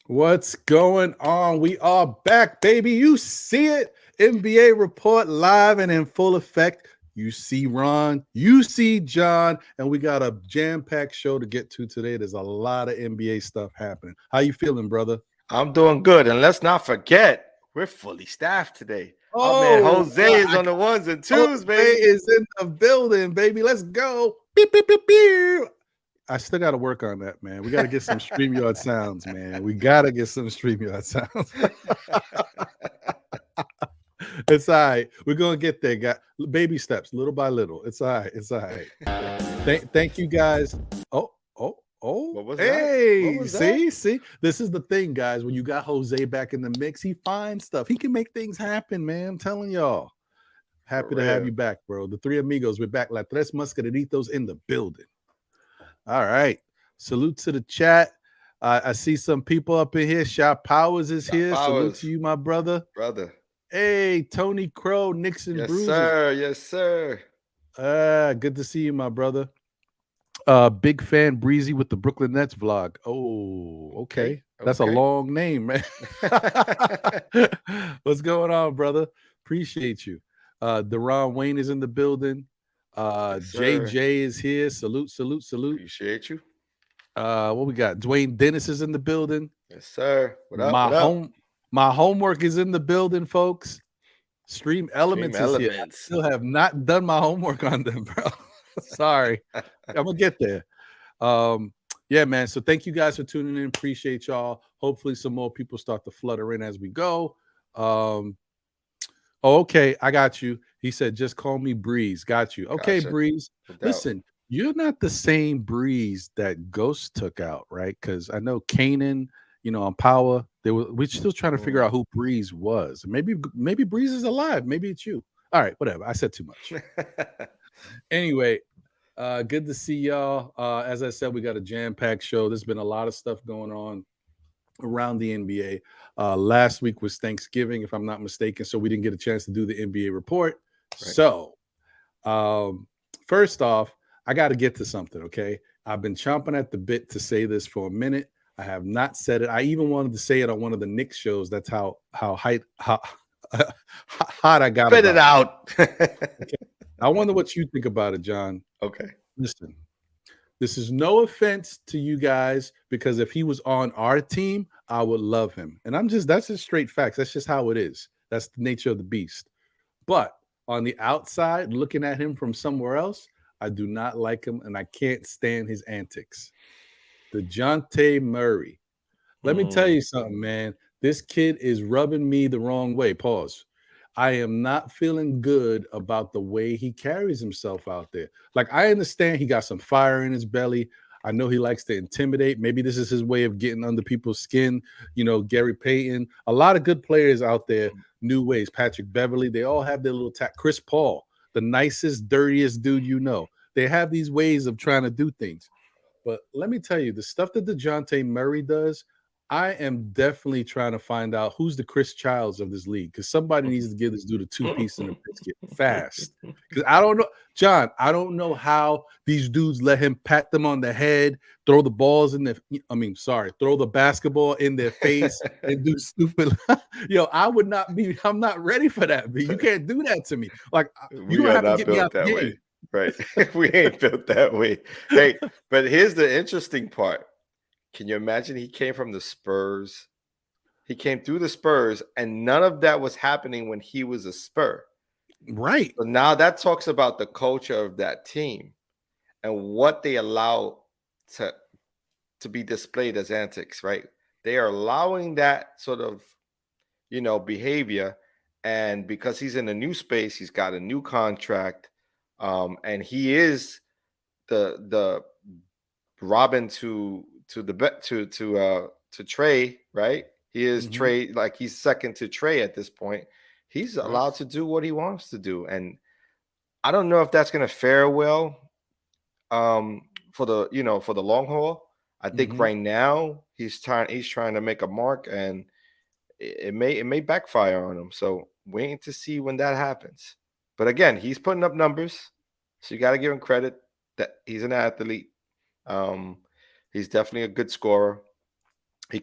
What's going on? We are back, baby. You see it. NBA report live and in full effect. You see Ron, you see John, and we got a jam-packed show to get to today. There's a lot of NBA stuff happening. How you feeling, brother? I'm doing good. And let's not forget, we're fully staffed today. Oh, man, Jose is on the ones and twos, baby. Jose is in the building, baby. Let's go. Beep, beep, beep, beep. I still got to work on that, man. We got to get some StreamYard sounds, man. We got to get some StreamYard sounds. It's all right. We're going to get there, guys. Baby steps, little by little. It's all right. It's all right. Thank you, guys. Oh. What was hey, that? See? This is the thing, guys. When you got Jose back in the mix, he finds stuff. He can make things happen, man. I'm telling y'all. Happy to have you back, bro. The three amigos, we're back. La Tres Mascaraditos in the building. All right. Salute to the chat. I see some people up in here. Shot Powers is here. Salute to you, my brother. Hey, Tony Crow, Knicks and Bruises. Yes, sir. Good to see you, my brother. Big fan Breezy with the Brooklyn Nets vlog. Oh, okay. That's a long name, man. What's going on, brother? Appreciate you. Deron Wayne is in the building. JJ is here. Salute. Appreciate you. What we got? Dwayne Dennis is in the building. Yes, sir. What up? My homework is in the building, folks. Stream Elements is here. I still have not done my homework on them, bro. Sorry. I'm gonna get there. Yeah, man. So thank you guys for tuning in. Appreciate y'all. Hopefully some more people start to flutter in as we go. Okay, I got you. He said, just call me Breeze. Got you. Okay, gotcha. Breeze. Listen, you're not the same Breeze that Ghost took out, right? Because I know Kanan, on Power, we're still trying to figure out who Breeze was. Maybe Breeze is alive. Maybe it's you. All right, whatever. I said too much. Anyway, good to see y'all. As I said, we got a jam-packed show. There's been a lot of stuff going on around the NBA. Last week was Thanksgiving, if I'm not mistaken, so we didn't get a chance to do the NBA report. Right. So, first off, I got to get to something, okay? I've been chomping at the bit to say this for a minute. I have not said it. I even wanted to say it on one of the Knicks shows. That's how hot I got. Spit it out. Okay. I wonder what you think about it, John. Okay. Listen, this is no offense to you guys, because if he was on our team, I would love him. And that's just straight facts. That's just how it is. That's the nature of the beast. But on the outside, looking at him from somewhere else, I do not like him, and I can't stand his antics. Dejounte Murray. Let me tell you something, man. This kid is rubbing me the wrong way. Pause. I am not feeling good about the way he carries himself out there. Like, I understand he got some fire in his belly. I know he likes to intimidate. Maybe this is his way of getting under people's skin. Gary Payton, a lot of good players out there, new ways. Patrick Beverley, they all have their little Chris Paul, the nicest, dirtiest dude They have these ways of trying to do things. But let me tell you, the stuff that Dejounte Murray does, I am definitely trying to find out who's the Chris Childs of this league, because somebody needs to give this dude a two-piece and a biscuit fast. Because I don't know, John, I don't know how these dudes let him pat them on the head, throw the basketball in their face and do stupid. I'm not ready for that. But you can't do that to me. Like, you don't have to get me out that way. Right. We ain't built that way. Hey, but here's the interesting part. Can you imagine he came from the Spurs? He came through the Spurs, and none of that was happening when he was a Spur. Right. So now that talks about the culture of that team and what they allow to to be displayed as antics, right? They are allowing that sort of, behavior. And because he's in a new space, he's got a new contract, and he is the Robin to Trey, right? He is Mm-hmm. Trey, like he's second to Trey at this point. He's Right. allowed to do what he wants to do, and I don't know if that's going to fare well, um, for the long haul. I think Mm-hmm. right now he's trying to make a mark, and it may backfire on him. So waiting to see when that happens. But again, he's putting up numbers, so you got to give him credit that he's an athlete. Um, he's definitely a good scorer. He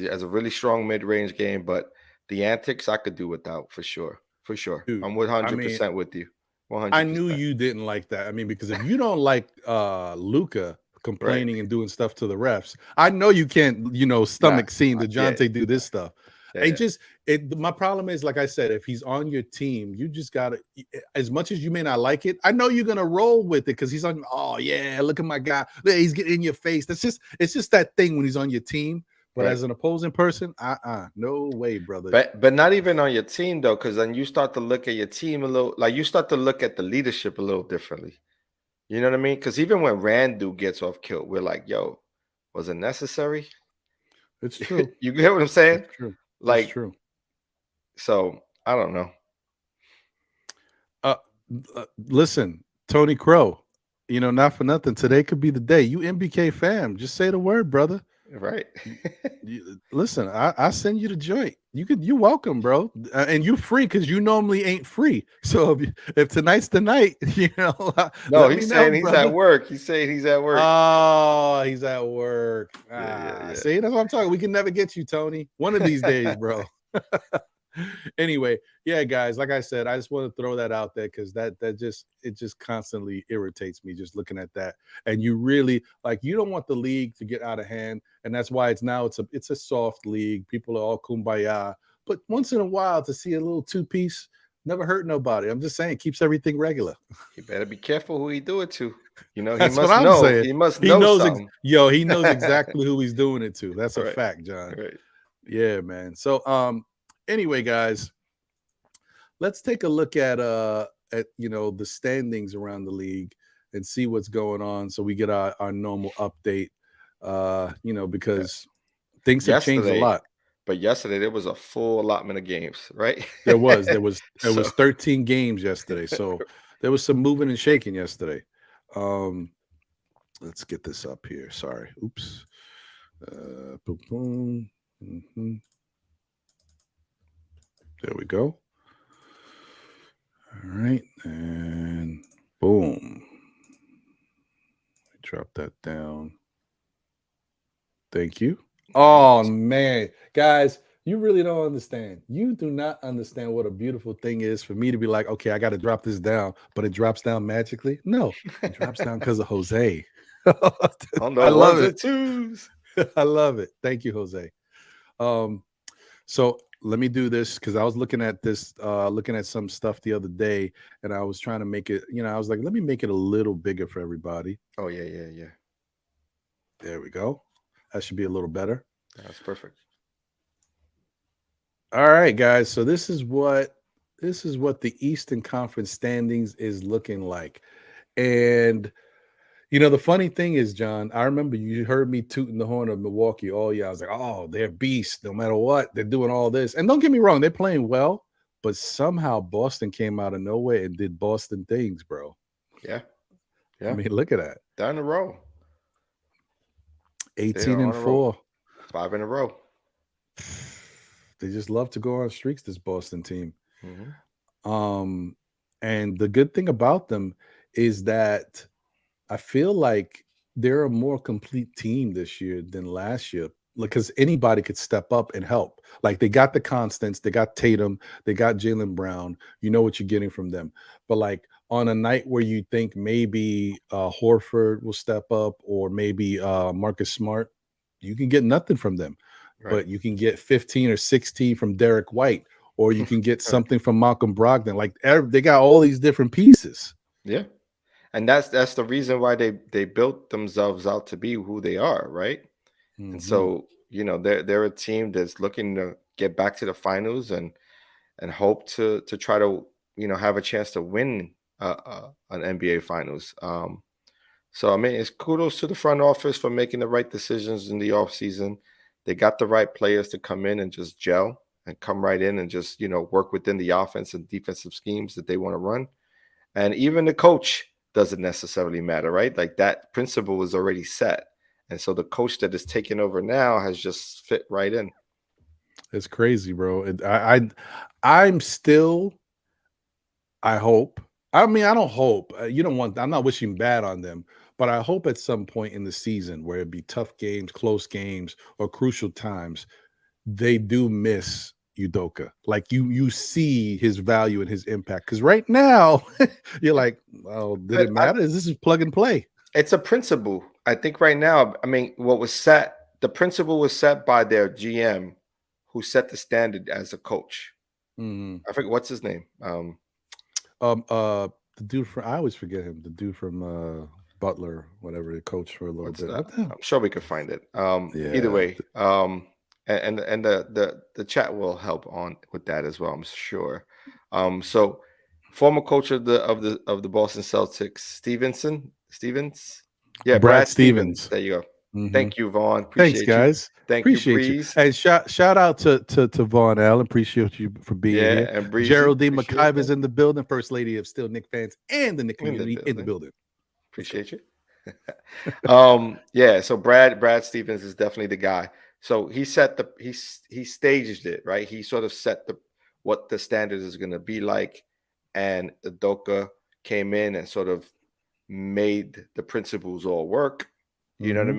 has a really strong mid range game, but the antics I could do without for sure. For sure. Dude, I'm one I hundred mean, percent with you. One I hundred knew percent. you didn't like that. I mean, because if you don't like Luca Right. complaining and doing stuff to the refs, I know you can't, Nah. stomach seeing Yeah. DeJounte do this stuff. Yeah. It Yeah. just my problem is, like I said, if he's on your team, you just gotta, as much as you may not like it, I know you're gonna roll with it because he's on. Oh yeah, look at my guy. Look, he's getting in your face. It's just that thing when he's on your team. But Right. as an opposing person, no way, brother. But not even on your team though, because then you start to look at your team a little, like you start to look at the leadership a little differently. You know what I mean? Because even when Randu gets off kill, we're like, yo, was it necessary? It's true. You get what I'm saying? It's true. It's Like, true. so I don't know. Uh, Listen, Tony Crow, not for nothing. Today could be the day. You MBK fam, just say the word, brother. Right. Listen, I send you the joint. You welcome, bro, and you free because you normally ain't free. So if tonight's the night, No, let me he's know, saying he's at brother. work. He's saying he's at work. Oh, he's at work. Yeah, yeah, yeah. See, that's what I'm talking. We can never get you, Tony. One of these days, bro. Anyway, yeah, guys, like I said, I just want to throw that out there because it just constantly irritates me just looking at that. And you really, like, you don't want the league to get out of hand, and that's why it's a soft league. People are all kumbaya, but once in a while to see a little two piece never hurt nobody. I'm just saying, keeps everything regular. He better be careful who he do it to. He That's what must I'm know. saying. He must He know knows, something. he knows exactly who he's doing it to. That's a Right. fact, John. Right. Yeah, man. So, anyway, guys, let's take a look at the standings around the league and see what's going on, so we get our normal update. Yeah. Because things have changed a Yesterday, lot. but yesterday there was a full allotment of games, right? There was So 13 games yesterday, so there was some moving and shaking yesterday. Um, let's get this up here. Sorry, oops. Boom, boom. Mhm. There we go. All right, and boom. Drop that down. Thank you. Oh man, guys, you really don't understand. You do not understand what a beautiful thing is for me to be like, okay, I got to drop this down, but it drops down magically. No, it drops down because of Jose. on I the love ones it. and twos. I love it. Thank you, Jose. Um, so let me do this because I was looking at some stuff the other day, and I was trying to make it. I was like, let me make it a little bigger for everybody. Oh yeah, yeah, yeah. There we go. That should be a little better. That's perfect. All right, guys. So this is what the Eastern Conference standings is looking like. And the funny thing is, John, I remember you heard me tooting the horn of Milwaukee all year. I was like, oh, they're beasts no matter what. They're doing all this. And don't get me wrong, they're playing well, but somehow Boston came out of nowhere and did Boston things, bro. Yeah, I yeah. mean, look at that. They're in a row. They 18 are and on a roll. 4. 5 in a row. They just love to go on streaks, this Boston team. Mm-hmm. And the good thing about them is that I feel like they're a more complete team this year than last year. Because anybody could step up and help. Like, they got the constants, they got Tatum, they got Jaylen Brown. You know what you're getting from them. But like on a night where you think maybe Horford will step up, or maybe Marcus Smart, you can get nothing from them. Right. But you can get 15 or 16 from Derek White, or you can get Right. something from Malcolm Brogdon. Like, they got all these different pieces. Yeah. And that's the reason why they built themselves out to be who they are, right? And Mm-hmm. so, they're a team that's looking to get back to the finals and hope to try to have a chance to win an NBA finals. So I mean, it's kudos to the front office for making the right decisions in the offseason. They got the right players to come in and just gel and come right in and just work within the offense and defensive schemes that they want to run. And even the coach doesn't necessarily matter, right? Like that principle is already set. And so the coach that is taking over now has just fit right in. It's crazy, bro. I'm still. I hope. I mean, I don't hope. You don't want. I'm not wishing bad on them, but I hope at some point in the season where it be tough games, close games, or crucial times, they do miss Udoka. Like you see his value and his impact. Because right now, you're like, well, did But it matter? Is this is plug and play? it's a principle. I think right now, I mean, the principle was set by their GM who set the standard as a coach. Mm-hmm. I forget what's his name. Um, uh, the dude from I always forget him. The dude from Butler, whatever, the coach for a little What's bit. that? What the hell? I'm sure we could find it. Either Yeah. way, and the chat will help on with that as well. I'm sure. So former coach of the Boston Celtics, Stevens, yeah, Brad Brad Stevens. Stevens. There you go. Hmm. Thank you, Vaughn. Thanks, Appreciate you. guys. Thank you, Appreciate you. Breeze. And shout out to Vaughn Allen. Appreciate you for being Yeah, here. and Breezy. Geraldine Appreciate McIver's that. in the building. First lady of Still Nick fans and the Nick In the community in the building. building. Let's go. Appreciate you. Yeah, so Brad Stevens is definitely the guy. So he staged it, right? He sort of set the what the standards is going to be like, and Doka came in and sort of made the principles all work. You know what I Hmm.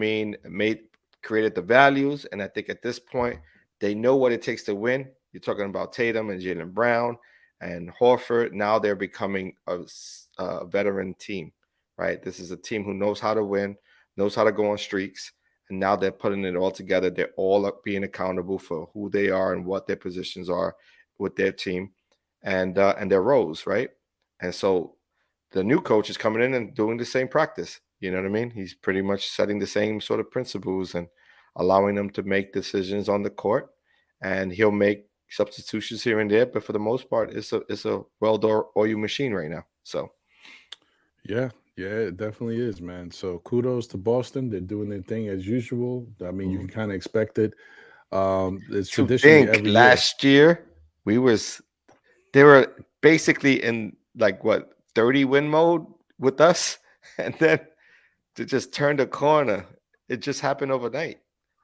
mean? Created the values, and I think at this point they know what it takes to win. You're talking about Tatum and Jalen Brown and Horford. Now they're becoming a veteran team, right? This is a team who knows how to win, knows how to go on streaks, and now they're putting it all together. They're all being accountable for who they are and what their positions are with their team, and their roles, right? And so the new coach is coming in and doing the same practice. You know what I mean? He's pretty much setting the same sort of principles and allowing them to make decisions on the court, and he'll make substitutions here and there. But for the most part, it's a well-oiled machine right now. So Yeah, yeah, it definitely is, man. So kudos to Boston. They're doing their thing as usual. I mean, you can kind of expect it. It's to traditionally think every year. last year they were basically in like what 30 win mode with us, and then to just turn the corner. It just happened overnight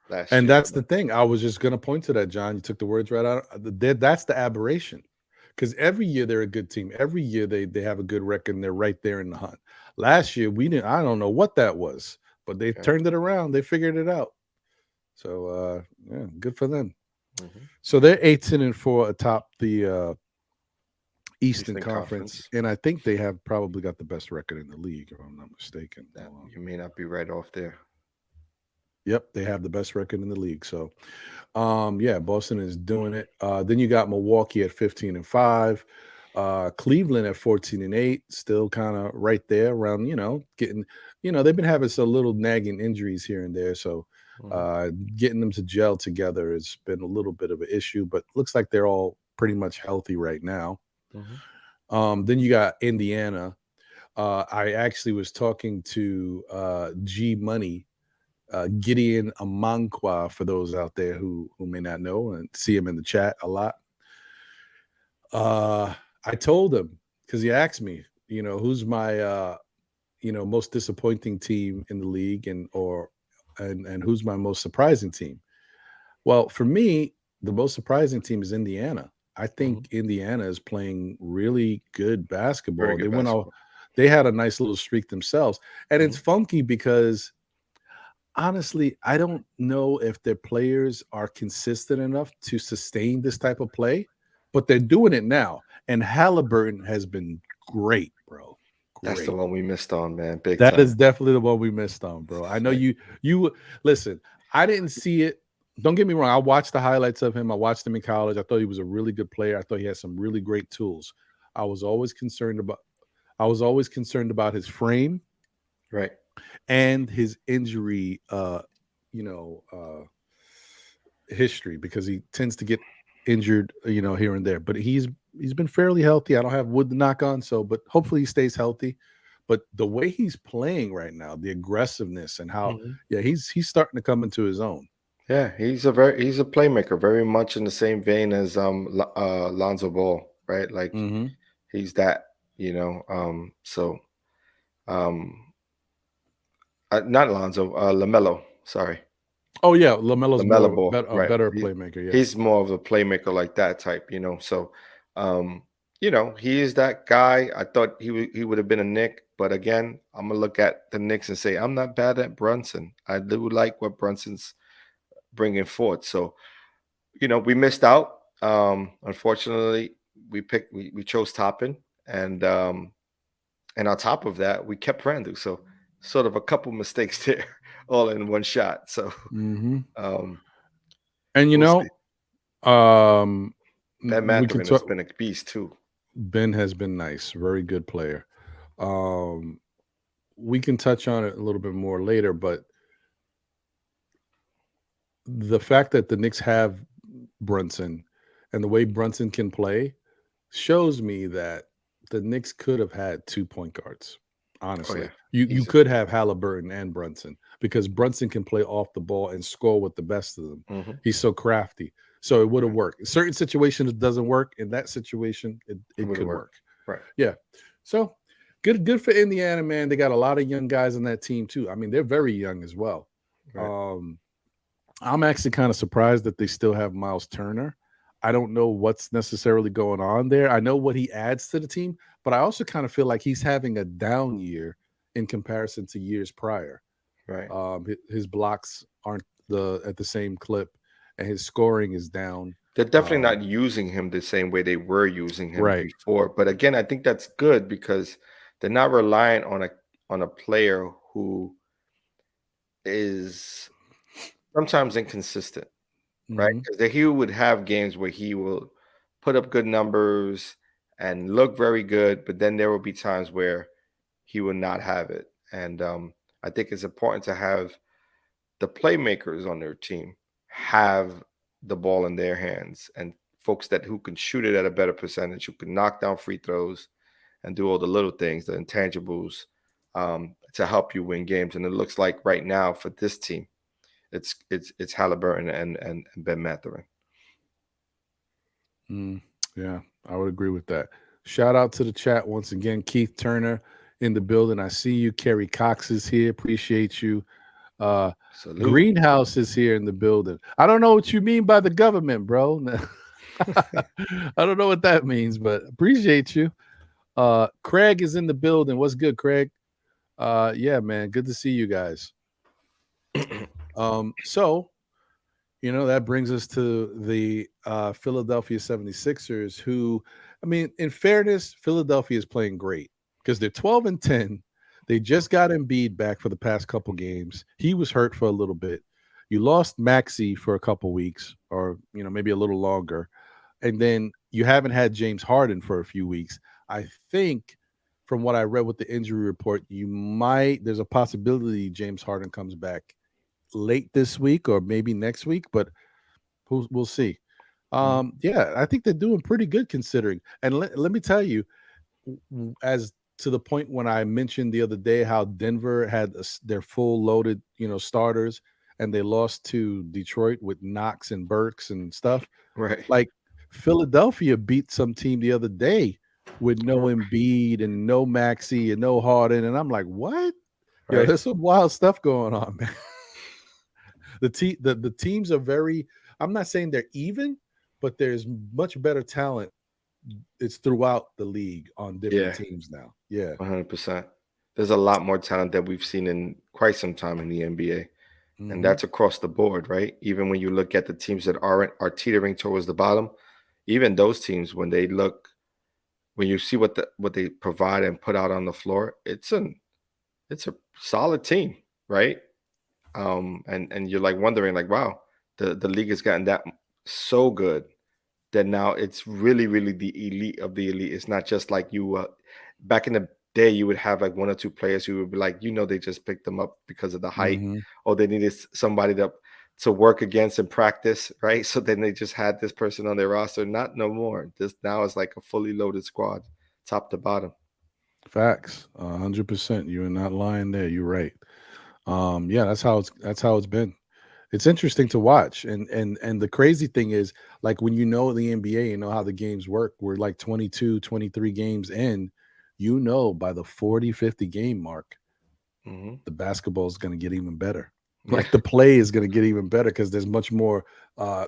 last And year. that's the thing. I was just going to point to that, John. You took the words right out. That's the aberration. Because every year they're a good team. Every year they have a good record and they're right there in the hunt. Last year we didn't. I don't know what that was, but they Okay. turned it around. They figured it out. So yeah, good for them. Mhm. So they're 18-4 atop the Eastern Eastern Conference, Conference. and I think they have probably got the best record in the league, if I'm not mistaken. That you may not be right off there. Yep, they have the best record in the league. So yeah, Boston is doing it. Then you got Milwaukee at 15-5, Cleveland at 14-8, still kind of right there around, getting, they've been having some little nagging injuries here and there. So Mhm. getting them to gel together has been a little bit of an issue, but looks like they're all pretty much healthy right now. Mhm. Then you got Indiana. I actually was talking to G Money, Gideon Amankwa, for those out there who may not know and see him in the chat a lot. I told him because he asked me, who's my most disappointing team in the league and who's my most surprising team. Well, for me, the most surprising team is Indiana. I Mhm. think Indiana is playing really good Very basketball. good basketball. They had a nice little streak themselves. And it's Mhm. funky because honestly, I don't know if their players are consistent enough to sustain this type of play, but they're doing it now. And Halliburton has been great, bro. That's the Great. one we missed on, man. Big That time. is definitely the one we missed on, bro. I know Like, you listen, I didn't see it. Don't get me wrong. I watched the highlights of him. I watched him in college. I thought he was a really good player. I thought he had some really great tools. I was always concerned about I was always concerned about his frame right. and his injury you know, history because he tends to get injured, here and there. But he's been fairly healthy. I don't have wood to knock on, so but hopefully he stays healthy. But the way he's playing right now, the aggressiveness and how, Mhm. yeah, he's starting to come into his own. Yeah, he's a playmaker, very much in the same vein as Lonzo Ball, right? Like Hmm. he's that, so um not Lonzo, Lamelo, sorry. Oh yeah, Lamelo's Lamella more Ball, a right? better playmaker. Yeah. He's more of a playmaker like that type, So, um, he is that guy. I thought he would have been a Nick, but again, I'm gonna look at the Knicks and say I'm not bad at Brunson. I do like what Brunson's bringing forth. So, we missed out. Unfortunately, we chose Toppin, and on top of that, we kept Randall. So, sort of a couple mistakes there, all in one shot. So, Hmm. um, And we'll see. um, Ben we can Mathurin has talk. been a beast too. Ben has been nice, very good player. Um, we can touch on it a little bit more later, but the fact that the Knicks have Brunson and the way Brunson can play shows me that the Knicks could have had 2 point guards. Oh yeah, Honestly, you easily. could have Halliburton and Brunson because Brunson can play off the ball and score with the best of them. Hmm. He's so crafty, so it would have Right. worked. In certain situations, it doesn't work. In that situation, It it would have could worked. work. Right. Yeah. So good for Indiana, man. They got a lot of young guys on that team too. I mean, they're very young as well. Right. Um, I'm actually kind of surprised that they still have Miles Turner. I don't know what's necessarily going on there. I know what he adds to the team, but I also kind of feel like he's having a down year in comparison to years prior. Right. His blocks aren't the at the same clip, and his scoring is down. They're definitely Um, not using him the same way they were using him right. before. But again, I think that's good because they're not relying on a player who is sometimes inconsistent, right? Hmm. Because he would have games where he will put up good numbers and look very good, but then there will be times where he will not have it. And I think it's important to have the playmakers on their team have the ball in their hands and folks that who can shoot it at a better percentage, who can knock down free throws and do all the little things, the intangibles, to help you win games. And it looks like right now for this team, it's Halliburton and Ben Mathurin. Mm, yeah, I would agree with that. Shout out to the chat once again. Keith Turner in the building. I see you. Kerry Cox is here. Appreciate you. Uh, Salute. Greenhouse is here in the building. I don't know what you mean by the government, bro. I don't know what that means, but appreciate you. Craig is in the building. What's good, Craig? Yeah, man. Good to see you guys. So that brings us to the Philadelphia 76ers, who, I mean, in fairness, Philadelphia is playing great because they're 12-10. They just got Embiid back for the past couple games. He was hurt for a little bit. You lost Maxi for a couple weeks, or maybe a little longer, and then you haven't had James Harden for a few weeks. I think, from what I read with the injury report, there's a possibility James Harden comes back late this week or maybe next week, but we'll see. Mhm. Yeah, I think they're doing pretty good considering. And let me tell you, as to the point when I mentioned the other day how Denver had their full loaded, starters, and they lost to Detroit with Knox and Burks and stuff. Right. Like Philadelphia beat some team the other day with no Embiid and no Maxi and no Harden, and I'm like, what? Yo, Right. there's some wild stuff going on, man. The teams are very. I'm not saying they're even, but there's much better talent. It's throughout the league on different Yeah. teams now. Yeah. 100%. There's a lot more talent that we've seen in quite some time in the NBA. And Hmm. that's across the board, right? Even when you look at the teams that are teetering towards the bottom, even those teams, when you see what they provide and put out on the floor, it's a solid team, right? And you're like wondering, like, wow, the league has gotten that so good that now it's really, really the elite of the elite. It's not just like you back in the there you would have like one or two players who would be like, they just picked them up because of the height, Mm-hmm. or they needed somebody to work against in practice, right? So then they just had this person on their roster. Not no more. This now is like a fully loaded squad, top to bottom. Facts, 100%. You're not lying there. You're right. Yeah, that's how it's been. It's interesting to watch, and the crazy thing is, like when you know the NBA, you know how the games work. We're like 22, 23 games in. By the 40, 50 game mark, Hmm. the basketball is going to get even better. Yeah, Like the play is going to get even better because there's much more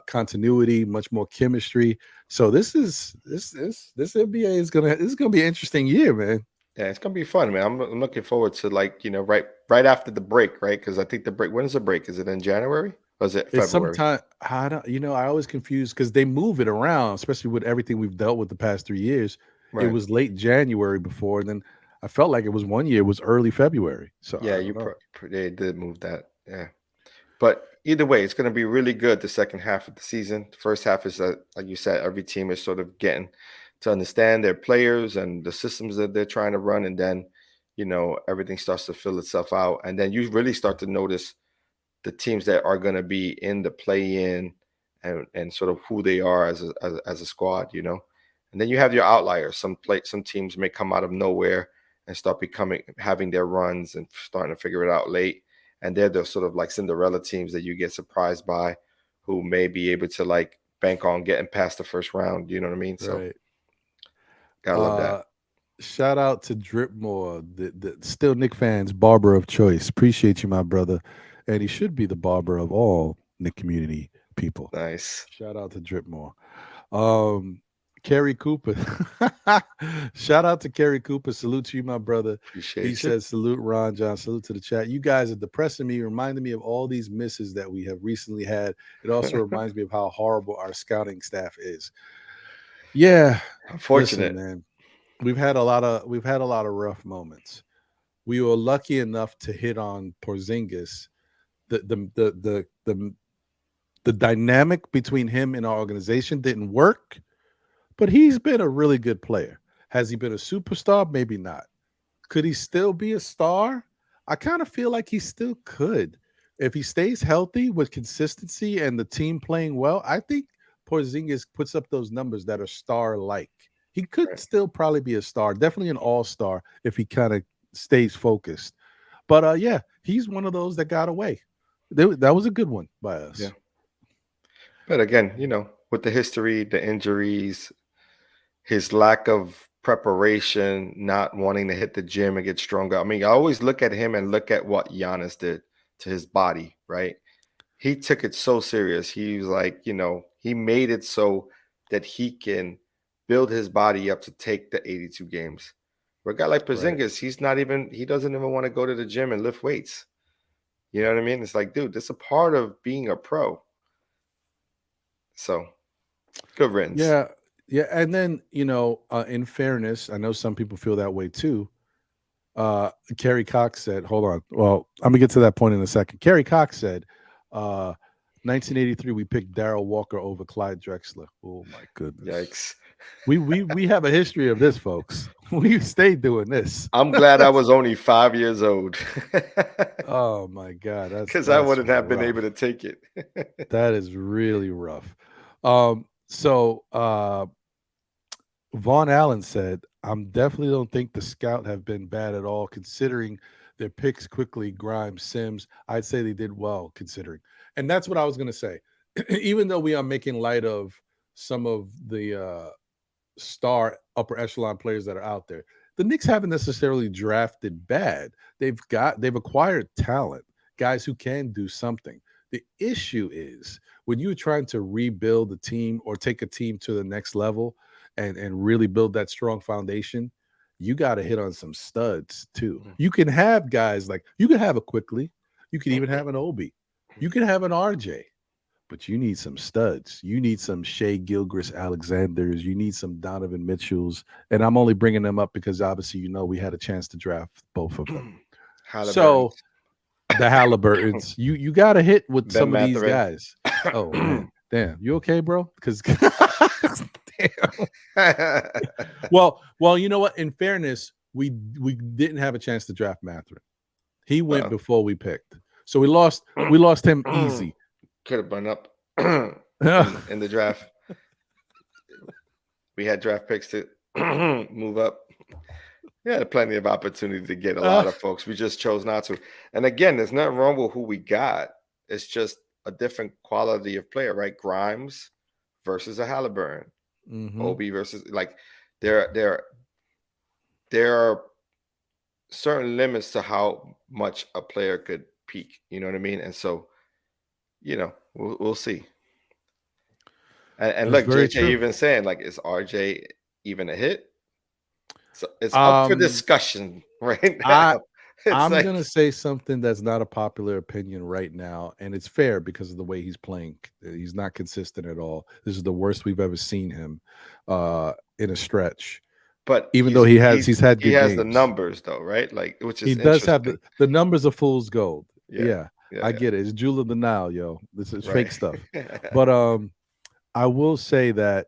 continuity, much more chemistry. So this NBA is gonna be an interesting year, man. yeah, it's gonna be fun, man. I'm looking forward to, like, right after the break, right? Because I think the break. When is the break? Is it in January or is it It's February? sometime I don't, I always confuse because they move it around, especially with everything we've dealt with the past 3 years. It Right. was late January before, and then I felt like it was one year it was early February. So Yeah, I don't know. they did move that. Yeah. But either way, it's going to be really good the second half of the season. The first half is, like you said, every team is sort of getting to understand their players and the systems that they're trying to run. And then, everything starts to fill itself out. And then you really start to notice the teams that are going to be in the play in, and sort of who they are as a squad. And then you have your outliers. Some teams may come out of nowhere and start having their runs and starting to figure it out late, and they're the sort of like Cinderella teams that you get surprised by, who may be able to like bank on getting past the first round. You know what I mean? So Right. gotta love that. Uh Shout out to Dripmore, the still Nick fans, barber of choice. Appreciate you, my brother. And he should be the barber of all Nick community people. Nice. Shout out to Dripmore. Um, Kerry Cooper. Shout out to Kerry Cooper. Salute to you, my brother. He Appreciate you. says, salute Ron John. Salute to the chat. You guys are depressing me, reminding me of all these misses that we have recently had. It also reminds me of how horrible our scouting staff is. Yeah, listen, Unfortunate. man. We've had a lot of rough moments. We were lucky enough to hit on Porzingis. The dynamic between him and our organization didn't work, but he's been a really good player. Has he been a superstar? Maybe not. Could he still be a star? I kind of feel like he still could. If he stays healthy with consistency and the team playing well, I think Porzingis puts up those numbers that are star like. He could Right. still probably be a star, definitely an all star if he kind of stays focused. But yeah, he's one of those that got away. That was a good one by Yeah. us. But again, with the history, the injuries, his lack of preparation, not wanting to hit the gym and get stronger. I mean, I always look at him and look at what Giannis did to his body, right? He took it so serious. He was like, he made it so that he can build his body up to take the 82 games. For a guy like Right. Porzingis, he doesn't even want to go to the gym and lift weights. You know what I mean? It's like, dude, this is a part of being a pro. So good riddance. Yeah. Yeah. And then, in fairness, I know some people feel that way too. Kerry Cox said, hold on. Well, I'm gonna get to that point in a second. Kerry Cox said, 1983, we picked Darrell Walker over Clyde Drexler. Oh my goodness. Yikes. We have a history of this, folks. We stayed doing this. I'm glad I was only 5 years old. Oh my God, that's Because I that's wouldn't have been able rough. to take it. That is really rough. So Vaughn Allen said, I'm definitely don't think the scout have been bad at all, considering their picks quickly, Grimes, Sims. I'd say they did well considering. And that's what I was gonna say. Even though we are making light of some of the star upper echelon players that are out there, the Knicks haven't necessarily drafted bad. They've acquired talent, guys who can do something. The issue is when you're trying to rebuild a team or take a team to the next level and really build that strong foundation, you got to hit on some studs too. You can have guys like you can have a Quickly, you can even have an Obi, you can have an RJ, but you need some studs. You need some Shea Gilgris Alexanders. You need some Donovan Mitchells. And I'm only bringing them up because obviously, we had a chance to draft both of them. So Halliburton's. the Halliburtons, you got to hit with Ben some of these Mathurin. guys. Oh man, damn, you okay, bro? Because damn. Well, you know what? In fairness, we didn't have a chance to draft Matherin. He went Well, before we picked, so we lost him easy. could have been up Yeah. in the draft. We had draft picks to move up. We had plenty of opportunity to get a lot of folks. We just chose not to. And again, there's nothing wrong with who we got. It's just a different quality of player, right? Grimes versus a Halliburton, Obi versus like there are certain limits to how much a player could peak. You know what I mean? And so, we'll see. And That's look, very JJ true. even saying like, is RJ even a hit? So it's up for Um, discussion right I now. It's I'm like, gonna say something that's not a popular opinion right now, and it's fair because of the way he's playing. He's not consistent at all. This is the worst we've ever seen him in a stretch. but Even though he's had he good has the games, numbers though, right? Like, which he is does have interesting. the numbers of fool's gold. Yeah, Yeah, yeah, I yeah. get it. It's Jewel of the Nile, yo. This is Right. fake stuff. But I will say that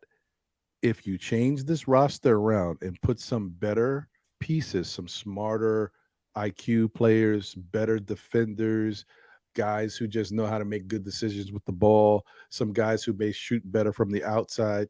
if you change this roster around and put some better pieces, some smarter IQ players, better defenders, guys who just know how to make good decisions with the ball, some guys who may shoot better from the outside,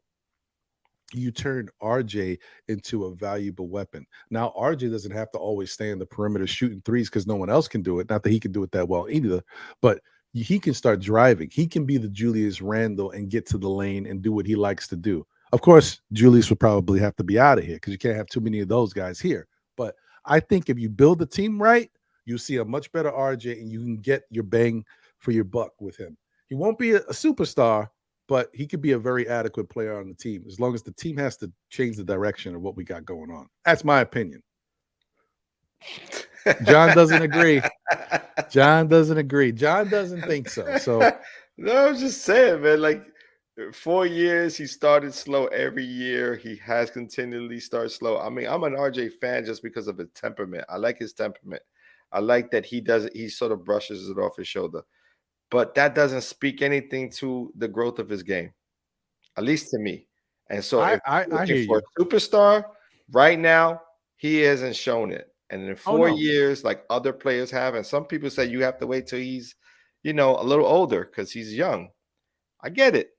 you turn RJ into a valuable weapon. Now, RJ doesn't have to always stay in the perimeter shooting threes because no one else can do it. Not that he can do it that well either, but he can start driving. He can be the Julius Randle and get to the lane and do what he likes to do. Of course, Julius would probably have to be out of here because you can't have too many of those guys here. But I think if you build the team right, you'll see a much better RJ and you can get your bang for your buck with him. He won't be a superstar, but he could be a very adequate player on the team as long as the team has to change the direction of what we got going on. That's my opinion. John doesn't agree. John doesn't agree. John doesn't think so. So No, I'm just saying, man. Like 4 years, he started slow every year. He has continually started slow. I mean, I'm an RJ fan just because of his temperament. I like his temperament. I like that he sort of brushes it off his shoulder. But that doesn't speak anything to the growth of his game, at least to me. And so if you're I looking hear for you. a superstar right now, he hasn't shown it. And in Oh four no. years, like other players have, and some people say you have to wait till he's, a little older because he's young. I get it.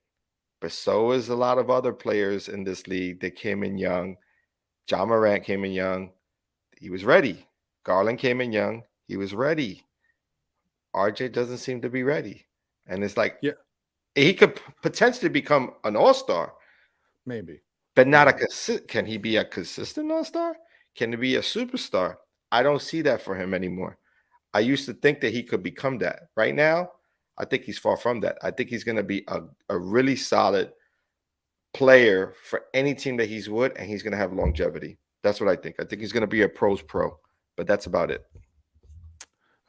But so is a lot of other players in this league that came in young. John Morant came in young. He was ready. Garland came in young. He was ready. RJ doesn't seem to be ready. And it's like Yeah, he could potentially become an all-star, maybe. but not Maybe. can he be a consistent all-star? Can he be a superstar? I don't see that for him anymore. I used to think that he could become that. Right now, I think he's far from that. I think he's going to be a really solid player for any team that he's with, and he's going to have longevity. That's what I think. I think he's going to be a pros pro, but that's about it.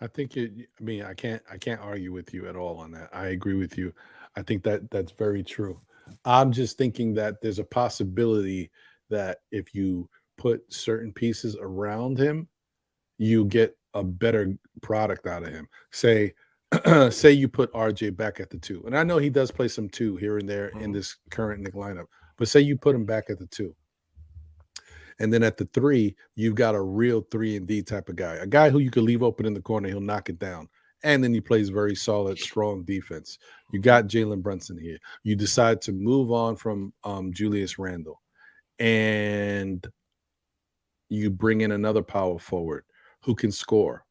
I think I mean, I can't argue with you at all on that. I agree with you. I think that that's very true. I'm just thinking that there's a possibility that if you put certain pieces around him, you get a better product out of him. Say, say you put RJ back at the two, and I know he does play some two here and there in Mhm. this current Nick lineup, but say you put him back at the two, and then at the three, you've got a real 3 and D type of guy, a guy who you could leave open in the corner, he'll knock it down. And then he plays very solid, strong defense. You got Jalen Brunson here. You decide to move on from Julius Randle, and you bring in another power forward who can score,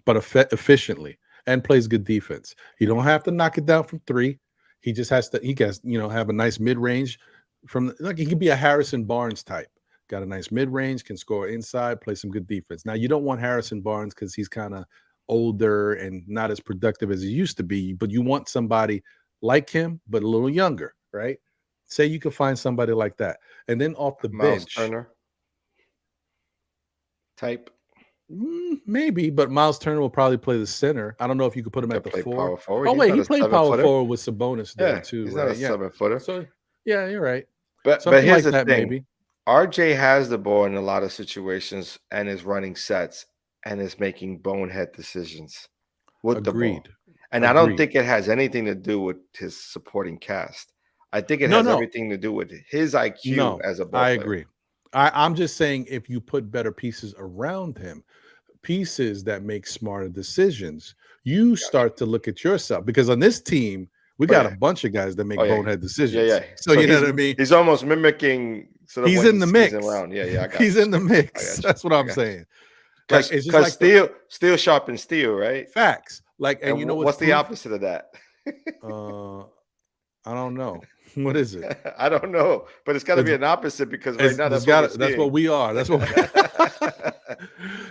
but efficiently and plays good defense. He don't have to knock it down from three. He just has to. He has have a nice mid range from like he could be a Harrison Barnes type. Got a nice mid range, can score inside, play some good defense. Now you don't want Harrison Barnes because he's kind of older and not as productive as he used to be. But you want somebody like him, but a little younger, right? Say you could find somebody like that, and then off the Miles bench, Turner type maybe, but Miles Turner will probably play the center. I don't know if you could put him at could the play four. power forward. Oh He's wait, not he a played seven power footer. forward with Sabonis there Yeah, too, he's not a right? Yeah. 7 footer. So yeah, you're right. But Something here's like the that, thing. maybe. RJ has the ball in a lot of situations and is running sets and is making bonehead decisions with the ball. Agreed. And I don't Agreed. think it has anything to do with his supporting cast. I think it No, has no, everything to do with his IQ no. as a ball I player. agree. I'm just saying if you put better pieces around him, pieces that make smarter decisions, you Gotcha. start to look at yourself because on this team, we Oh got a yeah. bunch of guys that Oh make yeah. bonehead Yeah, decisions. yeah. So So you know what I mean? he's almost mimicking sort of He's what he in the sees mix. around. Yeah, yeah. I got He's you. in the I mix. got you. That's what I I'm got you. saying. Like it's just Cause like the steel sharpens steel, right? facts. Like, and And you know what's what's the proof? opposite of that? Uh, I don't know. What is it? I don't know, but it's got to be It's, an opposite because right it's now there's that's what we're got that's seeing. what we are. That's what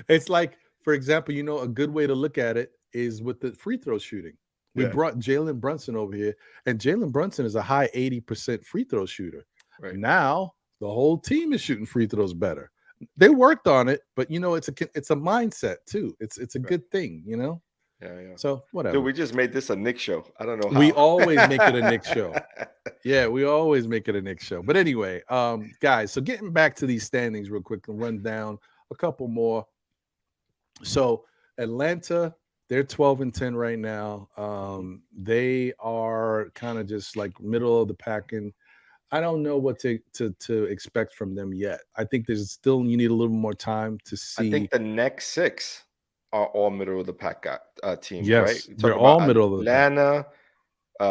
it's like, for example, a good way to look at it is with the free throw shooting. We Yeah, brought Jalen Brunson over here, and Jalen Brunson is a high 80% free throw shooter. right. Now the whole team is shooting free throws better. They worked on it, but it's a mindset too. It's a Right. good thing. Yeah, yeah. So Dude, whatever. we just made this a Knicks show. I don't know We how. always make it a Knicks show. Yeah, we always make it a Knicks show. But anyway, guys, so getting back to these standings real quick and run down a couple more. So Atlanta, they're 12-10 right now. They are kind of just like middle of the pack, and I don't know what to expect from them yet. I think there's still you need a little more time to I think see. the next six are all middle of the pack teams, right? Yes, We talk they're about all middle of the pack. Atlanta,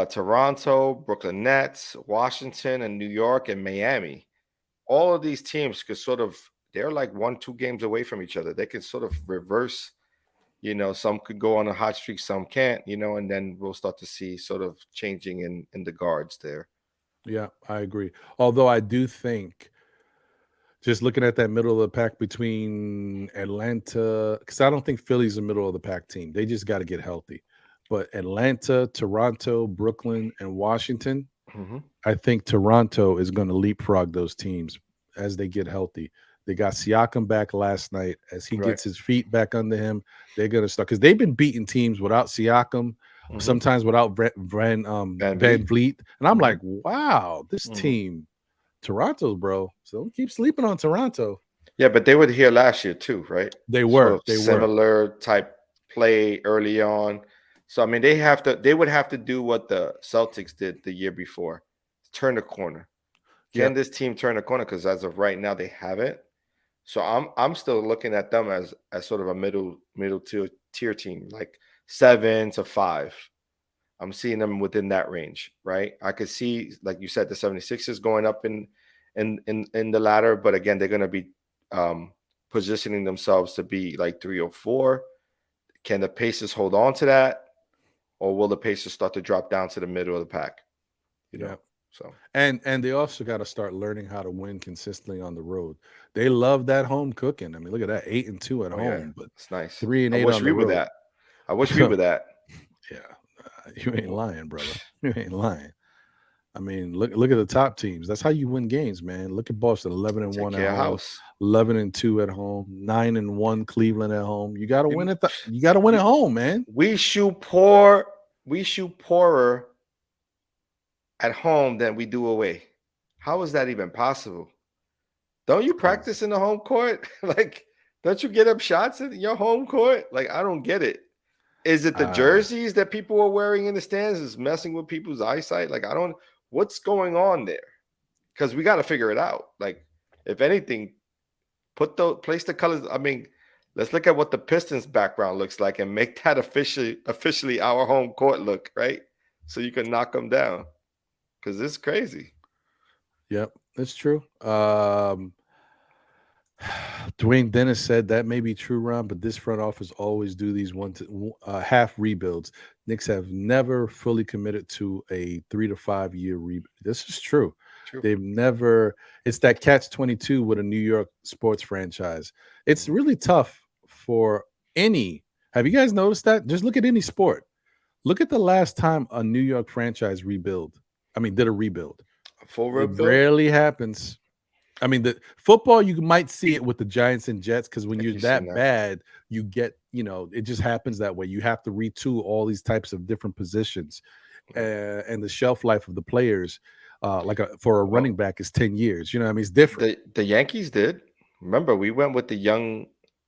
Toronto, Brooklyn Nets, Washington, and New York and Miami. All of these teams could sort of they're like 1-2 games away from each other. They can sort of reverse. Some could go on a hot streak, some can't. And then we'll start to see sort of changing in the guards there. Yeah, I agree. Although I do think just looking at that middle of the pack between Atlanta, because I don't think Philly's a middle of the pack team. They just got to get healthy. But Atlanta, Toronto, Brooklyn, and Washington, Mm-hmm. I think Toronto is going to leapfrog those teams as they get healthy. They got Siakam back last night. As he Right. gets his feet back under him, they're going to start because they've been beating teams without Siakam, Mm-hmm. sometimes without Van Vliet. And I'm Mm-hmm. like, wow, this Mm-hmm. team, Toronto, bro. So don't keep sleeping on Toronto. Yeah, but they were here last year too, right? They Sort were. of They were. similar type play early on. So I mean, they would have to do what the Celtics did the year before, turn the corner. Can Yep. this team turn the corner? Because as of right now, they haven't. So I'm still looking at them as sort of a middle tier team, like 7 to 5. I'm seeing them within that range, right? I could see, like you said, the 76ers going up in the ladder, but again, they're going to be positioning themselves to be like 3 or 4. Can the Pacers hold on to that, or will the Pacers start to drop down to the middle of the pack? Yeah. So And they also got to start learning how to win consistently on the road. They love that home cooking. I mean, look at that, 8-2 at oh yeah, home, but it's nice. 3-8 wish on we the were road. that. I wish we were that. Yeah, you ain't lying, brother. You ain't lying. I mean, look at the top teams. That's how you win games, man. Look at Boston, 11 and Take 1 at care of home, house. 11-2 at home, 9-1 Cleveland at home. You got to win You- at you got to win at we, home, man. we shoot poor. We shoot poorer at home than we do away. How is that even possible? Don't you Crazy. practice in the home court? Like, don't you get up shots in your home court? Like, I don't get it. Is it the jerseys that people are wearing in the stands is messing with people's eyesight? Like, what's going on there? Because we got to figure it out. Like, if anything, place the colors. I mean, let's look at what the Pistons background looks like and make that officially our home court look, right? So you can knock them down. Because it's crazy. Yep, that's true. Dwayne Dennis said that may be true, Ron, but this front office always do these half rebuilds. Knicks have never fully committed to a 3 to 5 year rebuild. This is true. True. They've never. It's that catch-22 with a New York sports franchise. It's really tough for any. Have you guys noticed that? Just look at any sport. Look at the last time a New York franchise did a rebuild. A full It rebuild? rarely happens. I mean, the football, you might see it with the Giants and Jets because when you're that bad, you get, it just happens that way. You have to retool all these types of different positions, and the shelf life of the players, for a running back, is 10 years. You know what I mean? It's different. The Yankees did. Remember, we went with the young.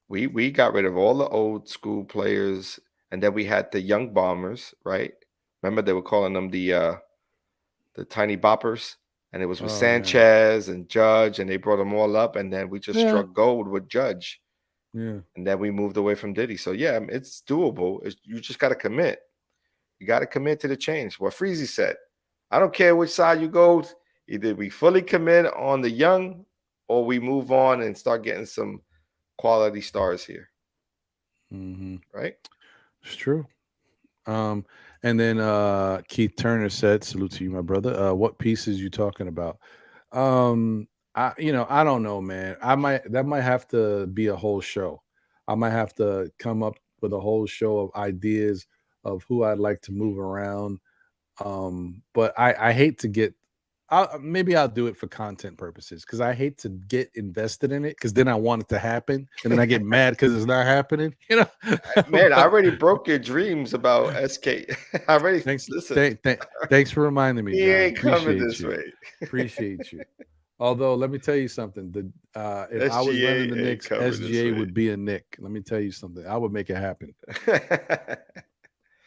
We got rid of all the old school players, and then we had the young bombers, right? Remember, they were calling them the tiny boppers. and it was with Oh man. Sanchez and Judge, and they brought them all up, and then we just Yeah. struck gold with Judge, Yeah. and then we moved away from Diddy. So yeah, it's doable. You just got to commit. You got to commit to the change. What Freezy said. I don't care which side you go. Either we fully commit on the young, or we move on and start getting some quality stars here. Mm-hmm. Right? It's true. Um, and then Keith Turner said, "Salute to you, my brother. What pieces you talking about?" I don't know, man. That might have to be a whole show. I might have to come up with a whole show of ideas of who I'd like to move around. But I hate to get. Maybe I'll do it for content purposes because I hate to get invested in it because then I want it to happen and then I get mad because it's not happening. Man, I But already broke your dreams about SK. I already thanks, listen. thanks for reminding me, He John. ain't coming Appreciate this you. way. Appreciate you. Although, let me tell you something. If I was running the SGA ain't Knicks, coming this SGA way. would be a Nick. Let me tell you something. I would make it happen.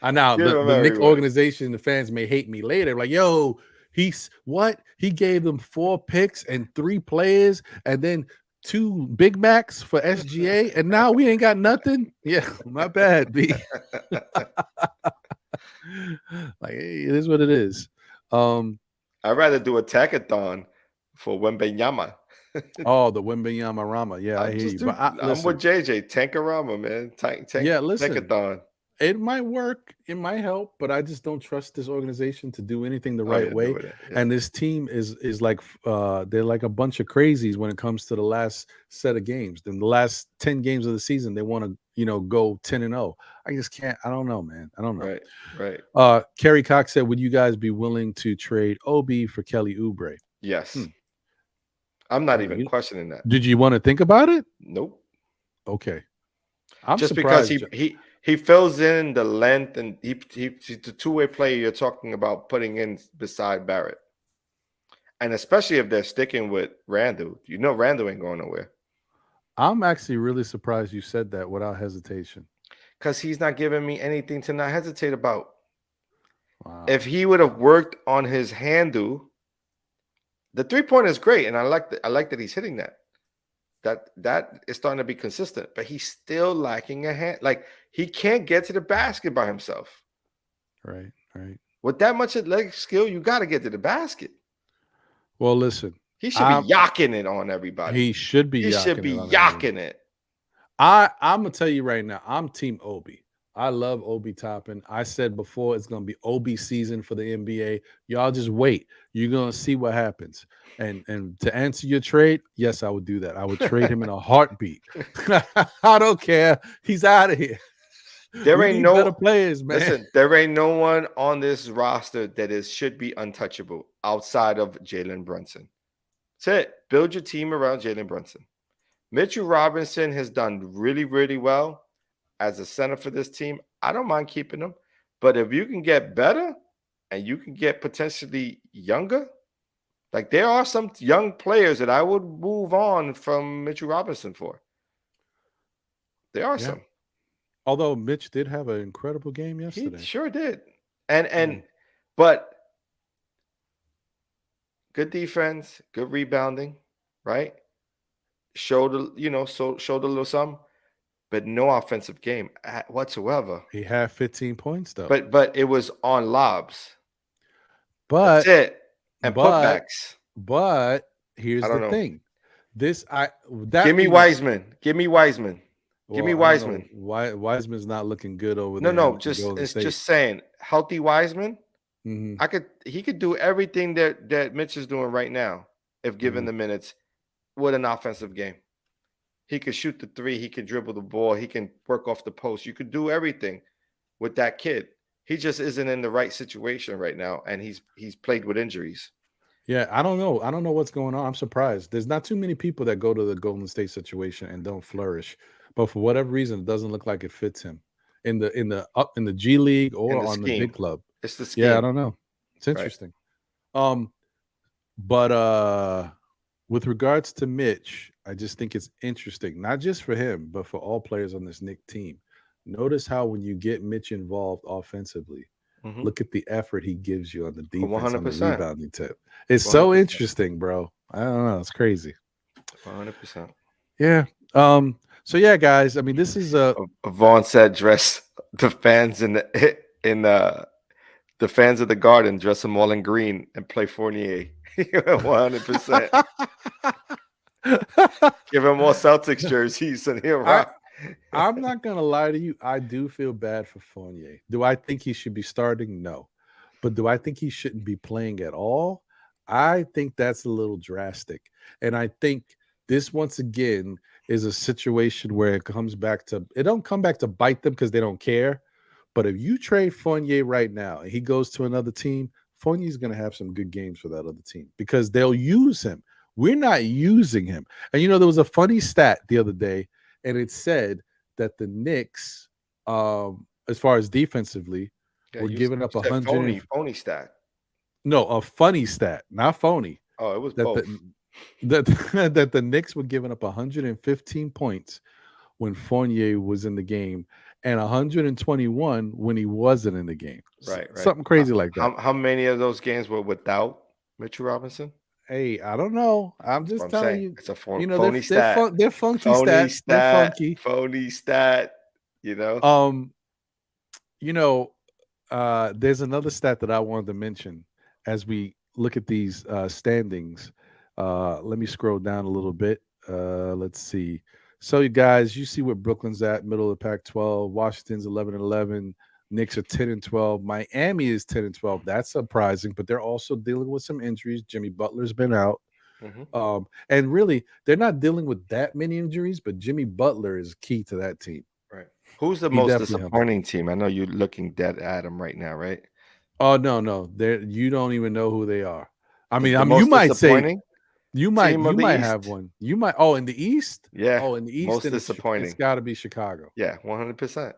I know Give him the Knicks everyone. organization, the fans may hate me later. Like, yo, he gave them 4 picks and 3 players, and then 2 Big Macs for SGA, and now we ain't got nothing. Yeah, my bad, B. Like, hey, it is what it is. I'd rather do a tackathon for Wembenyama. Oh, the Wembanyama Rama. Yeah, I I'm hear just you. But do. I'm with listen, JJ. Tankarama, man. yeah, listen. Tankathon. It might work, it might help, but I just don't trust this organization to do anything the Oh right yeah, way. doing it. Yeah. And this team is like they're like a bunch of crazies when it comes to the last set of games. In the last 10 games of the season, they want to, go 10-0. I just can't. I don't know, man. I don't know. Right. Right. Kerry Cox said, would you guys be willing to trade Obi for Kelly Oubre? Yes. Hmm. I'm not even questioning that. Did you want to think about it? Nope. Okay. I'm Just because surprised. he fills in the length, and he's the two-way player you're talking about putting in beside Barrett. And especially if they're sticking with Randall. Randall ain't going nowhere. I'm actually really surprised you said that without hesitation. Because he's not giving me anything to not hesitate about. Wow. If he would have worked on his handle, the 3-point is great, and I like that he's hitting that. That is starting to be consistent, but he's still lacking a hand. Like, he can't get to the basket by himself. Right. With that much leg skill, you got to get to the basket. Well, listen. He should be yocking it on everybody. He should be yocking it. I'm gonna tell you right now, I'm team Obi. I love Obi Toppin. I said before it's gonna be Obi season for the NBA. Y'all just wait. You're gonna see what happens. And to answer your trade, yes, I would do that. I would trade him in a heartbeat. I don't care. He's out of here. There We ain't need no better players, man. Listen, there ain't no one on this roster that should be untouchable outside of Jalen Brunson. That's it. Build your team around Jalen Brunson. Mitchell Robinson has done really, really well as a center for this team. I don't mind keeping him. But if you can get better and you can get potentially younger, like, there are some young players that I would move on from Mitchell Robinson for. There are some. Although Mitch did have an incredible game yesterday. He sure did. But good defense, good rebounding, right? Showed a little something, but no offensive game whatsoever. He had 15 points though. But it was on lobs. But That's it. And putbacks. But here's the thing. Give me Wiseman. Give me Wiseman. Give me Wiseman. Wiseman's not looking good over there. No, just saying, healthy Wiseman. Mm-hmm. He could do everything that Mitch is doing right now if given the minutes with an offensive game. He could shoot the three. He can dribble the ball. He can work off the post. You could do everything with that kid. He just isn't in the right situation right now, and he's played with injuries. Yeah, I don't know. I don't know what's going on. I'm surprised. There's not too many people that go to the Golden State situation and don't flourish. But for whatever reason, it doesn't look like it fits him in the G League or on the big club. It's the scheme. Yeah, I don't know. It's interesting. Right. But with regards to Mitch, I just think it's interesting, not just for him, but for all players on this Knicks team. Notice how when you get Mitch involved offensively, they just seem to Mhm. look at the effort he gives you on the defense, on the 100%. rebounding tip. It's so 100%. interesting, bro. I don't know. It's crazy. 100%. Yeah. So yeah, guys. I mean, this is a Vaughn said, "Dress the fans the fans of the Garden, dress them all in green and play Fournier." 100%. Give him more Celtics jerseys and he'll I rock. I'm not gonna lie to you. I do feel bad for Fournier. Do I think he should be starting? No. But do I think he shouldn't be playing at all? I think that's a little drastic. And I think this once again is a situation where it don't come back to bite them because they don't care. But if you trade Fournier right now and he goes to another team, Fournier's going to have some good games for that other team because they'll use him. We're not using him. And there was a funny stat the other day, and it said that the Knicks, as far as defensively, Yeah, were you giving up said 100 and phony stat. no, a funny stat, not phony. Oh, it was That both. the that that the Knicks were giving up 115 points when Fournier was in the game, and 121 when he wasn't in the game. Right. Something crazy like that. How many of those games were without Mitchell Robinson? Hey, I don't know. I'm That's what just I'm telling saying. you. It's a They're phony stat. they're funky Phony stats. They're stat. funky. Phony stat. You know. Um, you know, there's another stat that I wanted to mention as we look at these standings. Let me scroll down a little bit. Let's see. So, you guys, you see where Brooklyn's at, middle of the Pac-12. Washington's 11-11. Knicks are 10-12. Miami is 10-12. That's surprising, but they're also dealing with some injuries. Jimmy Butler's been out. Mhm. And really, they're not dealing with that many injuries, but Jimmy Butler is key to that team. Right. Who's the He most definitely helps. disappointing team? I know you're looking dead at him right now, right? Oh no, you don't even know who they are. The You most might say disappointing you team of the might have East? one. You might. Oh, in the East. Yeah, Oh, in the East, most then it's disappointing. got to be Chicago. Yeah, 100%.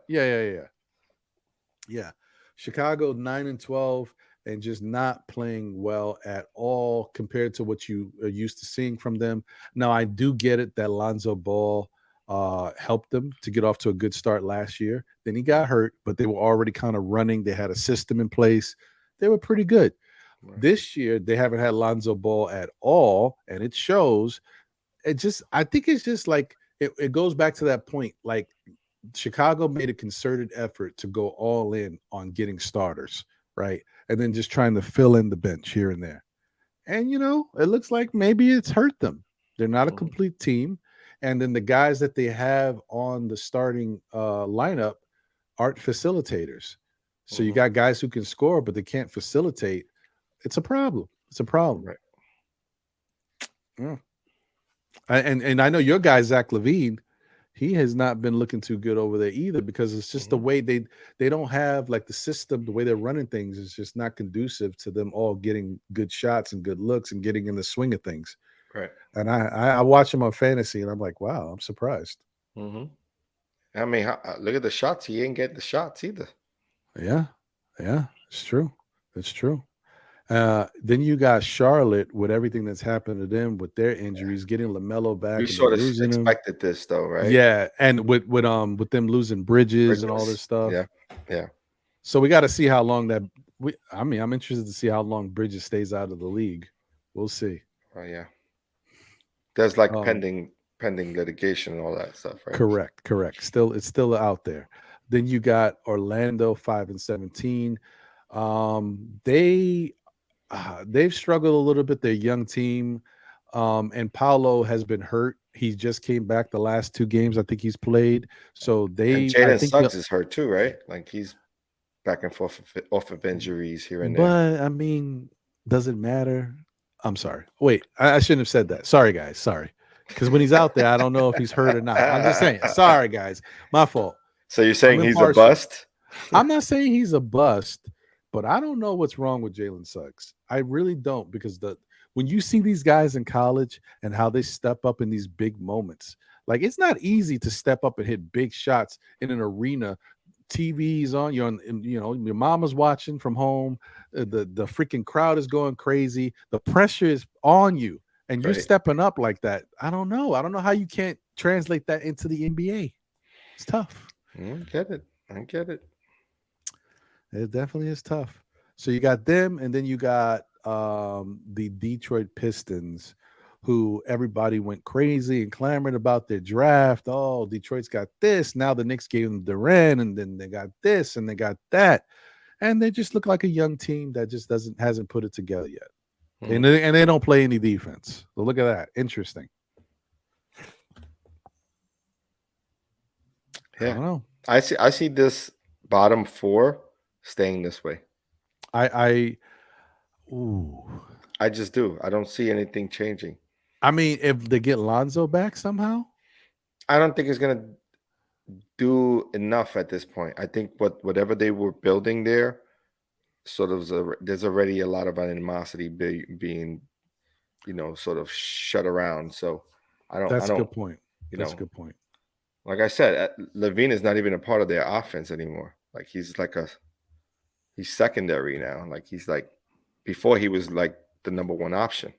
Yeah. Chicago 9-12 and just not playing well at all compared to what you are used to seeing from them. Now I do get it that Lonzo Ball helped them to get off to a good start last year. Then he got hurt, but they were already kind of running. They had a system in place. They were pretty good. Right. This year they haven't had Lonzo Ball at all, and it shows. I think it's just like it goes back to that point. Like Chicago made a concerted effort to go all in on getting starters, right? And then just trying to fill in the bench here and there. And it looks like maybe it's hurt them. They're not a Mhm. complete team. And then the guys that they have on the starting lineup aren't facilitators. So you Mhm. got guys who can score, but they can't facilitate. It's a problem. It's a problem. Right. Yeah. And I know your guy Zach Levine, he has not been looking too good over there either because it's just the Mhm. way they don't have like the system, the way they're running things is just not conducive to them all getting good shots and good looks and getting in the swing of things. Right. And I watch him on fantasy and I'm like, wow, I'm surprised. Mhm. I mean, look at the shots. He ain't getting the shots either. Yeah, it's true. It's true. Then you got Charlotte with everything that's happened to them with their injuries, getting LaMelo You back and then sort of losing him. expected this, though, right? Yeah, and with them losing Bridges and all this Bridges. stuff. Yeah. Yeah. So we got to see how long I'm interested to see how long Bridges stays out of the league. We'll see. Oh, yeah. There's like Um, pending litigation and all that stuff, right? correct. It's still out there. Then you got Orlando 5-17. They've struggled a little bit. Their young team, and Paolo has been hurt. He just came back the last two games I think he's played. So And I Jaden think Suggs is hurt too, right? Like he's back and forth off of injuries here and there. but I mean, does it matter? I'm sorry. Wait, I shouldn't have said that. Sorry, guys. Sorry. Because when he's out there, I don't know if he's hurt or not. I'm just saying. Sorry, guys. My fault. So you're I'm saying he's a impartial. bust? I'm not saying he's a bust, but I don't know what's wrong with Jalen Suggs. I really don't because when you see these guys in college and how they step up in these big moments, like it's not easy to step up and hit big shots in an arena. TV's on, your mama's watching from home. The freaking crowd is going crazy. The pressure is on you, and you're Right. stepping up like that. I don't know. I don't know how you can't translate that into the NBA. It's tough. I get it. It definitely is tough. So you got them, and then you got the Detroit Pistons, who everybody went crazy and clamored about their draft. Oh, Detroit's got this. Now the Knicks gave them Durant, and then they got this and they got that. And they just look like a young team that just doesn't hasn't put it together yet. Hmm. And they don't play any defense. So look at that. Interesting. I Yeah, don't know. I see this bottom four staying this way. I ooh. I just do. I don't see anything changing. I mean, if they get Lonzo back somehow, I don't think it's gonna do enough at this point. I think whatever they were building there, sort of, there's already a lot of animosity being, sort of shut around. So I that's a don't, good point. you That's a know, good point. like I said, Levine is not even a part of their offense anymore. Like he's secondary now. Like he's like before he was like the number one option.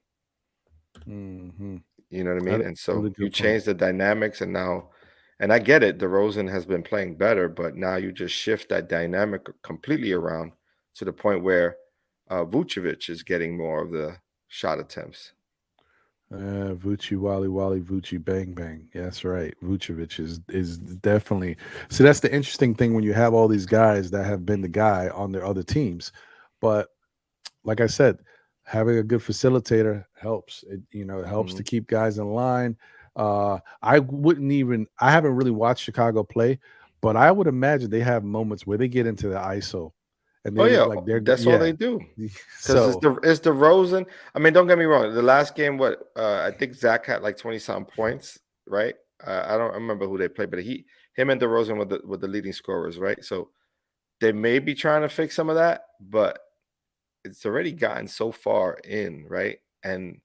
Hmm. You know what I mean? That's And a so really you good point. change the dynamics, and now, and I get it. DeRozan has been playing better, but now you just shift that dynamic completely around to the point where Vucevic is getting more of the shot attempts. Vucci Wally Wally Vucci Bang Bang. Yeah, that's right. Vucevic is definitely. So that's the interesting thing when you have all these guys that have been the guy on their other teams, but like I said, having a good facilitator helps. It helps Hmm. to keep guys in line. I wouldn't even. I haven't really watched Chicago play, but I would imagine they have moments where they get into the ISO, and Oh they look yeah, like they're that's all yeah. they do. Because So it's the Rosen. I mean, don't get me wrong. The last game, what I think Zach had like 20 some points, right? I don't remember who they played, but him and DeRozan were the leading scorers, right? So they may be trying to fix some of that, but it's already gotten so far in, right? And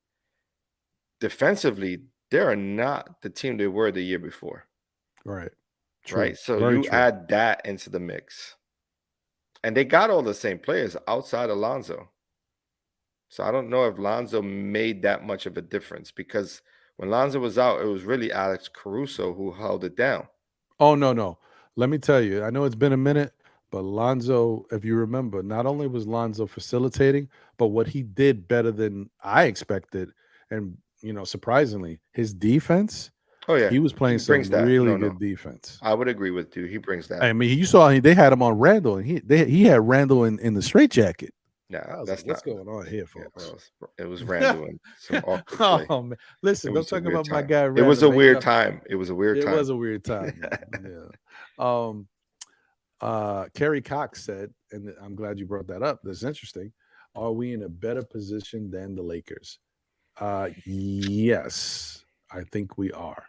defensively, they are not the team they were the year before, right, true, right? So very you true. add that into the mix, and they got all the same players outside Alonzo. So I don't know if Lonzo made that much of a difference because when Lonzo was out, it was really Alex Caruso who held it down. Oh no, no. Let me tell you. I know it's been a minute, but Lonzo, if you remember, not only was Lonzo facilitating, but what he did better than I expected, and surprisingly, his defense. Oh yeah, He was he playing brings some that. really No, no, good defense. I would agree with you. He brings that. I mean, you saw they had him on Randall, and he had Randall in the straitjacket. Nah, I was like, that's "What's not. going on here, Yeah, folks?" it was Randall and some awkward play. Oh man, It listen, don't was a talk weird about my time. guy It was Randall, a man. weird time. It was a weird It time. was a weird time, man. Yeah. Kerry Cox said, and I'm glad you brought that up. That's interesting. Are we in a better position than the Lakers? Yes, I think we are.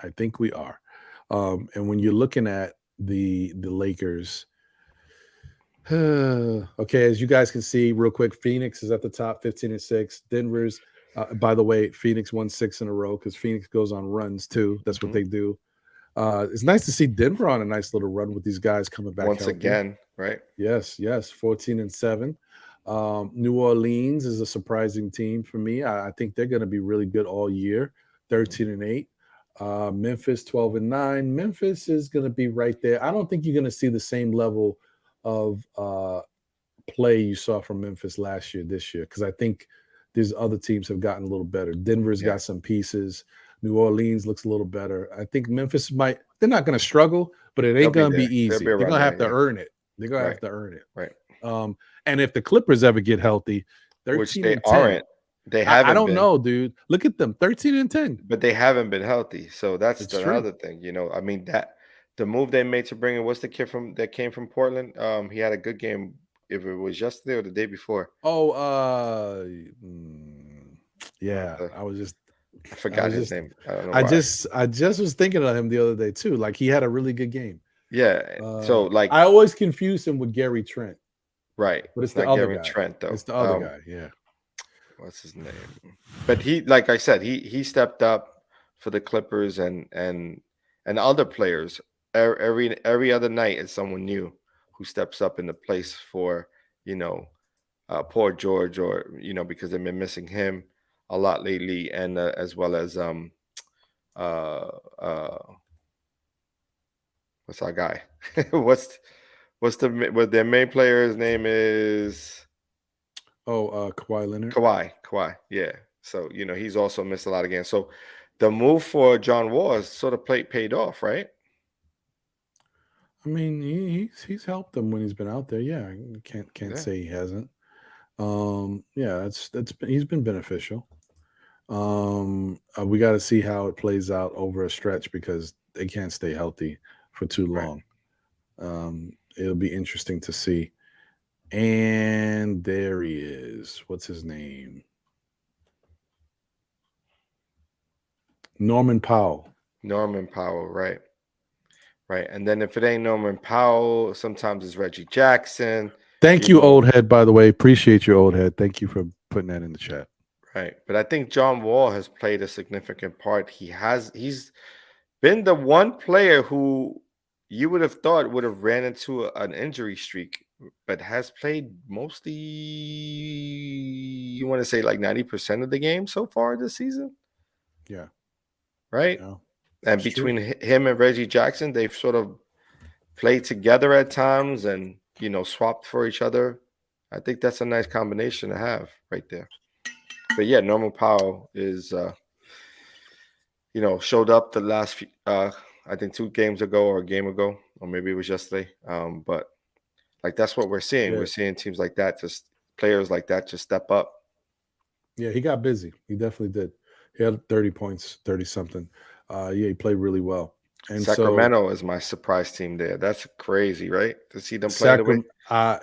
I think we are. And when you're looking at the Lakers, okay, as you guys can see, real quick, Phoenix is at the top, 15-6. Denver's, by the way, Phoenix won 6 in a row because Phoenix goes on runs too. That's what Hmm. they do. It's nice to see Denver on a nice little run with these guys coming back Once healthy. again, right? Yes, yes, 14-7. New Orleans is a surprising team for me. I think they're going to be really good all year, 13-8. Memphis 12-9. Memphis is going to be right there. I don't think you're going to see the same level of play you saw from Memphis last year, this year, because I think these other teams have gotten a little better. Denver's Yeah, got some pieces. New Orleans looks a little better. I think Memphis might, they're not going to struggle, but it they'll ain't be going to there. be They'll be easy. They're around going to there. have to Yeah, earn it. They're going to right, have to earn it. right. And if the Clippers ever get healthy, Which 13 they and 10. aren't. They I haven't don't been, know, dude. Look at them, 13 and 10. but they haven't been healthy. So that's It's true. another thing. I mean that the move they made to bring in, what's the kid from that came from Portland? He had a good game. If it was yesterday or the day before, Oh, mm, yeah. the, I I forgot was his just name. I don't know why. I just was thinking of him the other day too. Like he had a really good game. Yeah. So like, I always confuse him with Gary Trent, right. but it's It's the not other Gary guy. Trent though. It's the other guy. Yeah. What's his name? But he, like I said, he stepped up for the Clippers and other players. Every other night is someone new who steps up in the place for you know poor George, or because they've been missing him a lot lately, and as well as uh uh what's our guy? what's what their main player's name is? Oh, Kawhi Leonard. Kawhi. Yeah. So he's also missed a lot of games. So the move for John Wall has sort of paid off, right? I mean, he's helped them when he's been out there. Yeah, I can't Yeah. say he hasn't. Yeah, he's been beneficial. We got to see how it plays out over a stretch because they can't stay healthy for too Right. long. It'll be interesting to see. And there he is. What's his name? Norman Powell. Norman Powell, right. Right. And then if it ain't Norman Powell, sometimes it's Reggie Jackson. Thank you, old head, by the way. Appreciate you, old head. Thank you for putting that in the chat. Right. But I think John Wall has played a significant part. He's been the one player who you would have thought would have ran into an injury streak, but has played mostly, you want to say like 90% of the game so far this season. Yeah. Right. Yeah, and between him and Reggie Jackson, they've sort of played together at times and, swapped for each other. I think that's a nice combination to have right there. But yeah, Norman Powell is, showed up the last few, I think 2 games ago or a game ago, or maybe it was yesterday. But like that's what we're seeing. Yeah. We're seeing teams like that, just players like that, just step up. Yeah, he got busy. He definitely did. He had 30 points, 30 something. Yeah, he played really well. And Sacramento is my surprise team there. That's crazy, right? To see them play the way.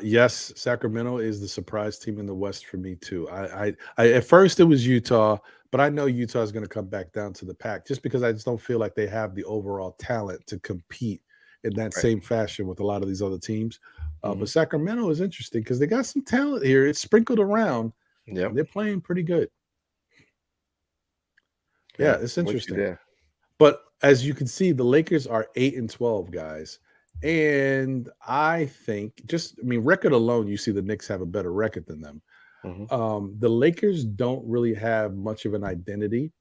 Yes, Sacramento is the surprise team in the West for me too. I at first it was Utah, but I know Utah is going to come back down to the pack just because I just don't feel like they have the overall talent to compete in that same fashion with a lot of these other teams. But Sacramento is interesting because they got some talent here. It's sprinkled around. Yeah, they're playing pretty good. Yeah, it's interesting. But as you can see, the Lakers are 8-12, guys. And I think record alone, you see the Knicks have a better record than them. The Lakers don't really have much of an identity.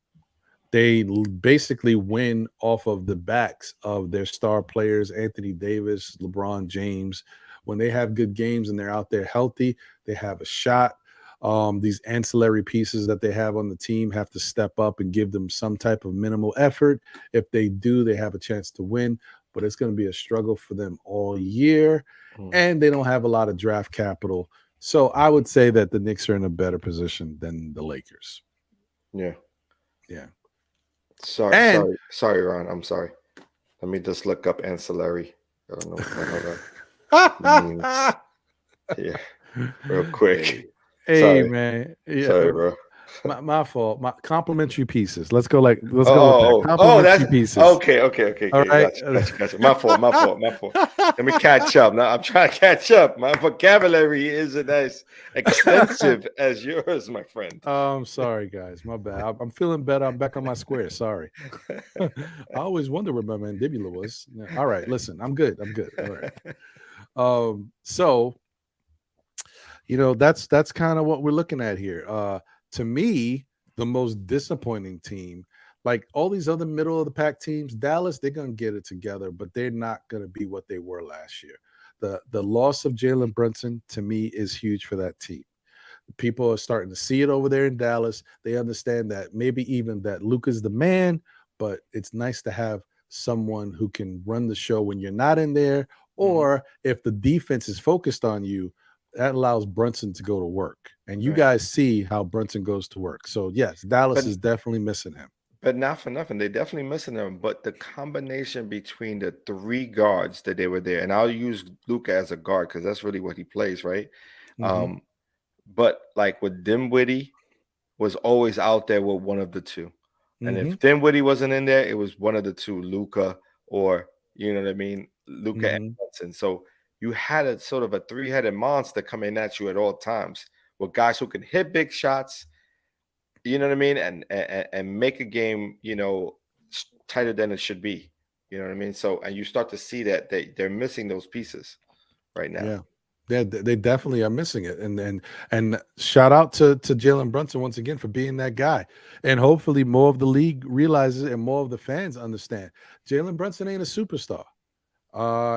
They basically win off of the backs of their star players, Anthony Davis, LeBron James. When they have good games and they're out there healthy, they have a shot. These ancillary pieces that they have on the team have to step up and give them some type of minimal effort. If they do, they have a chance to win, but it's going to be a struggle for them all year. And they don't have a lot of draft capital. So I would say that the Knicks are in a better position than the Lakers. Yeah. Yeah. Sorry, Ron. I'm sorry. Let me just look up ancillary. I don't know what the hell that means. Yeah. Real quick. Hey, sorry. Man. Yeah. Sorry, bro. My fault. My complimentary pieces. Let's go with that. Complimentary pieces. Okay. All right. Gotcha. My fault. Let me catch up. Now I'm trying to catch up. My vocabulary isn't as extensive as yours, my friend. I'm sorry, guys. My bad. I'm feeling better. I'm back on my square. Sorry. I always wonder where my mandibula was. Yeah. All right. Listen, I'm good. All right. So that's kind of what we're looking at here. To me, the most disappointing team, like all these other middle of the pack teams, Dallas, they're going to get it together, but they're not going to be what they were last year. The loss of Jalen Brunson, to me, is huge for that team. People are starting to see it over there in Dallas. They understand that maybe even that Luka's the man, but it's nice to have someone who can run the show when you're not in there, or if the defense is focused on you, that allows Brunson to go to work. And you guys see how Brunson goes to work. So, yes, Dallas is definitely missing him. But not for nothing. They're definitely missing him. But the combination between the 3 guards that they were there, and I'll use Luka as a guard because that's really what he plays, right? But like with Dinwiddie was always out there with one of the two. And if Dinwiddie wasn't in there, it was one of the two, Luka or, you know what I mean, Luka and Brunson. So you had a sort of a 3-headed monster coming at you at all times with guys who can hit big shots, you know what I mean, and make a game, tighter than it should be. You know what I mean? So, and you start to see that they're missing those pieces right now. Yeah, they definitely are missing it. And shout out to Jalen Brunson once again for being that guy. And hopefully more of the league realizes it and more of the fans understand. Jalen Brunson ain't a superstar.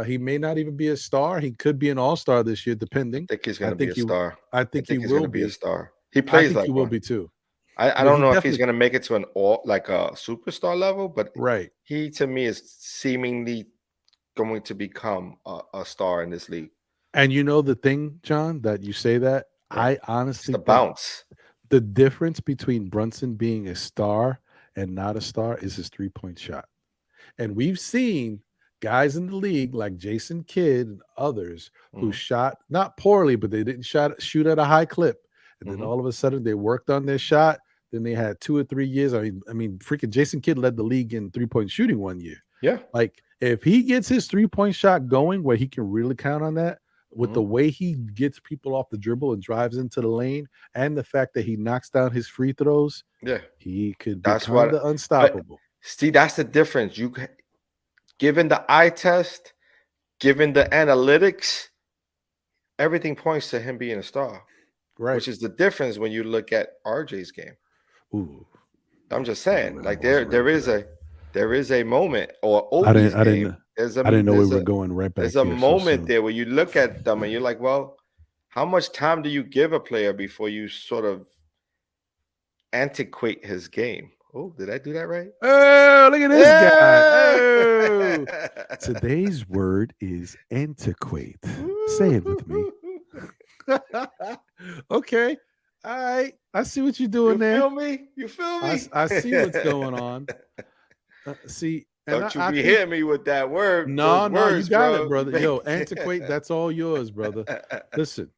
He may not even be a star. He could be an all-star this year, I depending. think he's I gonna be think a he star. I I think he think he's will gonna be a be. star. He I plays think he like will one. be too. I But don't he know if he's definitely gonna make it to an all like a superstar level, but right. he to me is seemingly going to become a star in this league. And you know the thing, John, that you say that, Right. I It's honestly the think bounce. the difference between Brunson being a star and not a star is his three-point shot. And we've seen guys in the league like Jason Kidd and others who Hmm. shot not poorly, but they didn't shoot at a high clip. And then Hmm. all of a sudden they worked on their shot. Then they had 2 or 3 years. I mean, freaking Jason Kidd led the league in three-point shooting one year. Yeah. Like if he gets his three-point shot going where he can really count on that, with Hmm. the way he gets people off the dribble and drives into the lane, and the fact that he knocks down his free throws, Yeah. he could be That's kind what. of But unstoppable. see, that's the difference. Given the eye test, given the analytics, everything points to him being a star, Right. which is the difference when you look at RJ's game. Ooh, I'm just ooh, saying, I like wasn't ready for that. there is a moment, or I Obi's didn't I game. didn't I didn't know we were going right There's back a here so moment soon. there where you look at them and you're like, well, how much time do you give a player before you sort of antiquate his game? Oh, did I do that right? Oh, look at this guy. Yeah. Oh. Today's word is antiquate. Say it with me. Okay. All right. I see what you're You doing there. feel me? You feel me? I see what's going on. See, and Don't you I be think hitting me with that word, those no, no, you words, got it, bro. You brother. make Yo, antiquate, that's all yours, brother. Listen,